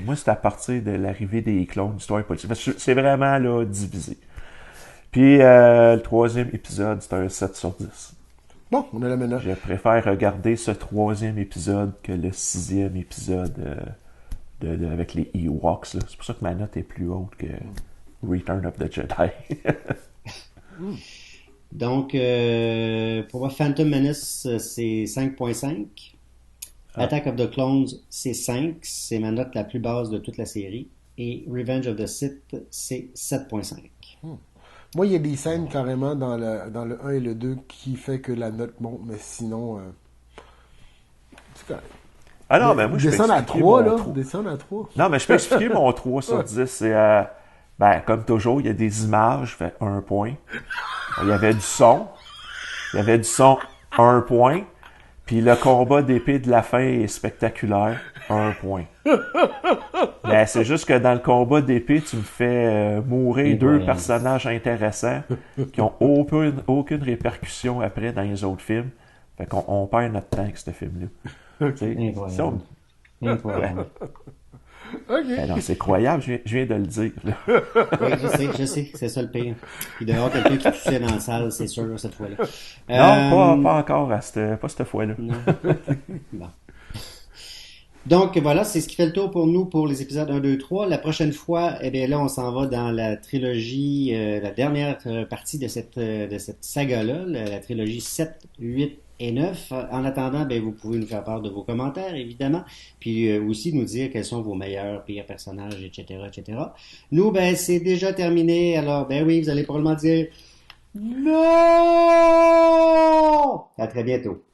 moi, c'est à partir de l'arrivée des clones, l'histoire politique. C'est vraiment, là, divisé. Puis, le troisième épisode, c'est un 7 sur 10. Bon, on a la ménage. Je préfère regarder ce troisième épisode que le sixième épisode avec les Ewoks, là. C'est pour ça que ma note est plus haute que Return of the Jedi. Donc, pour moi, Phantom Menace, c'est 5.5. Attack of the Clones, c'est 5. C'est ma note la plus basse de toute la série. Et Revenge of the Sith, c'est 7.5. Moi, il y a des scènes carrément dans le 1 et le 2 qui fait que la note monte, mais sinon, c'est correct. Ah non, mais moi, je peux descendre à expliquer 3, mon là. 3. Descendre à 3. Non, mais je peux expliquer mon 3 sur 10. C'est, comme toujours, il y a des images, fait 1 point. Il y avait du son. 1 point. Puis le combat d'épée de la fin est spectaculaire, 1 point. Mais c'est juste que dans le combat d'épée, tu me fais mourir deux personnages intéressants qui ont aucune répercussion après dans les autres films. Fait qu'on perd notre temps avec ce film-là. Incroyable. OK. Ben non, c'est croyable, je viens de le dire. Là. Oui, je sais, c'est ça le pire. Il doit y avoir quelqu'un qui toussait dans la salle, c'est sûr, cette fois-là. Non, pas encore, pas cette fois-là. Bon. Donc voilà, c'est ce qui fait le tour pour nous pour les épisodes 1, 2, 3. La prochaine fois, eh bien là, on s'en va dans la trilogie, la dernière partie de cette saga-là, la trilogie 7, 8 et 9. En attendant, ben, vous pouvez nous faire part de vos commentaires, évidemment, puis aussi nous dire quels sont vos meilleurs, pires personnages, etc., etc. Nous, ben, c'est déjà terminé, alors, ben oui, vous allez probablement dire non! À très bientôt.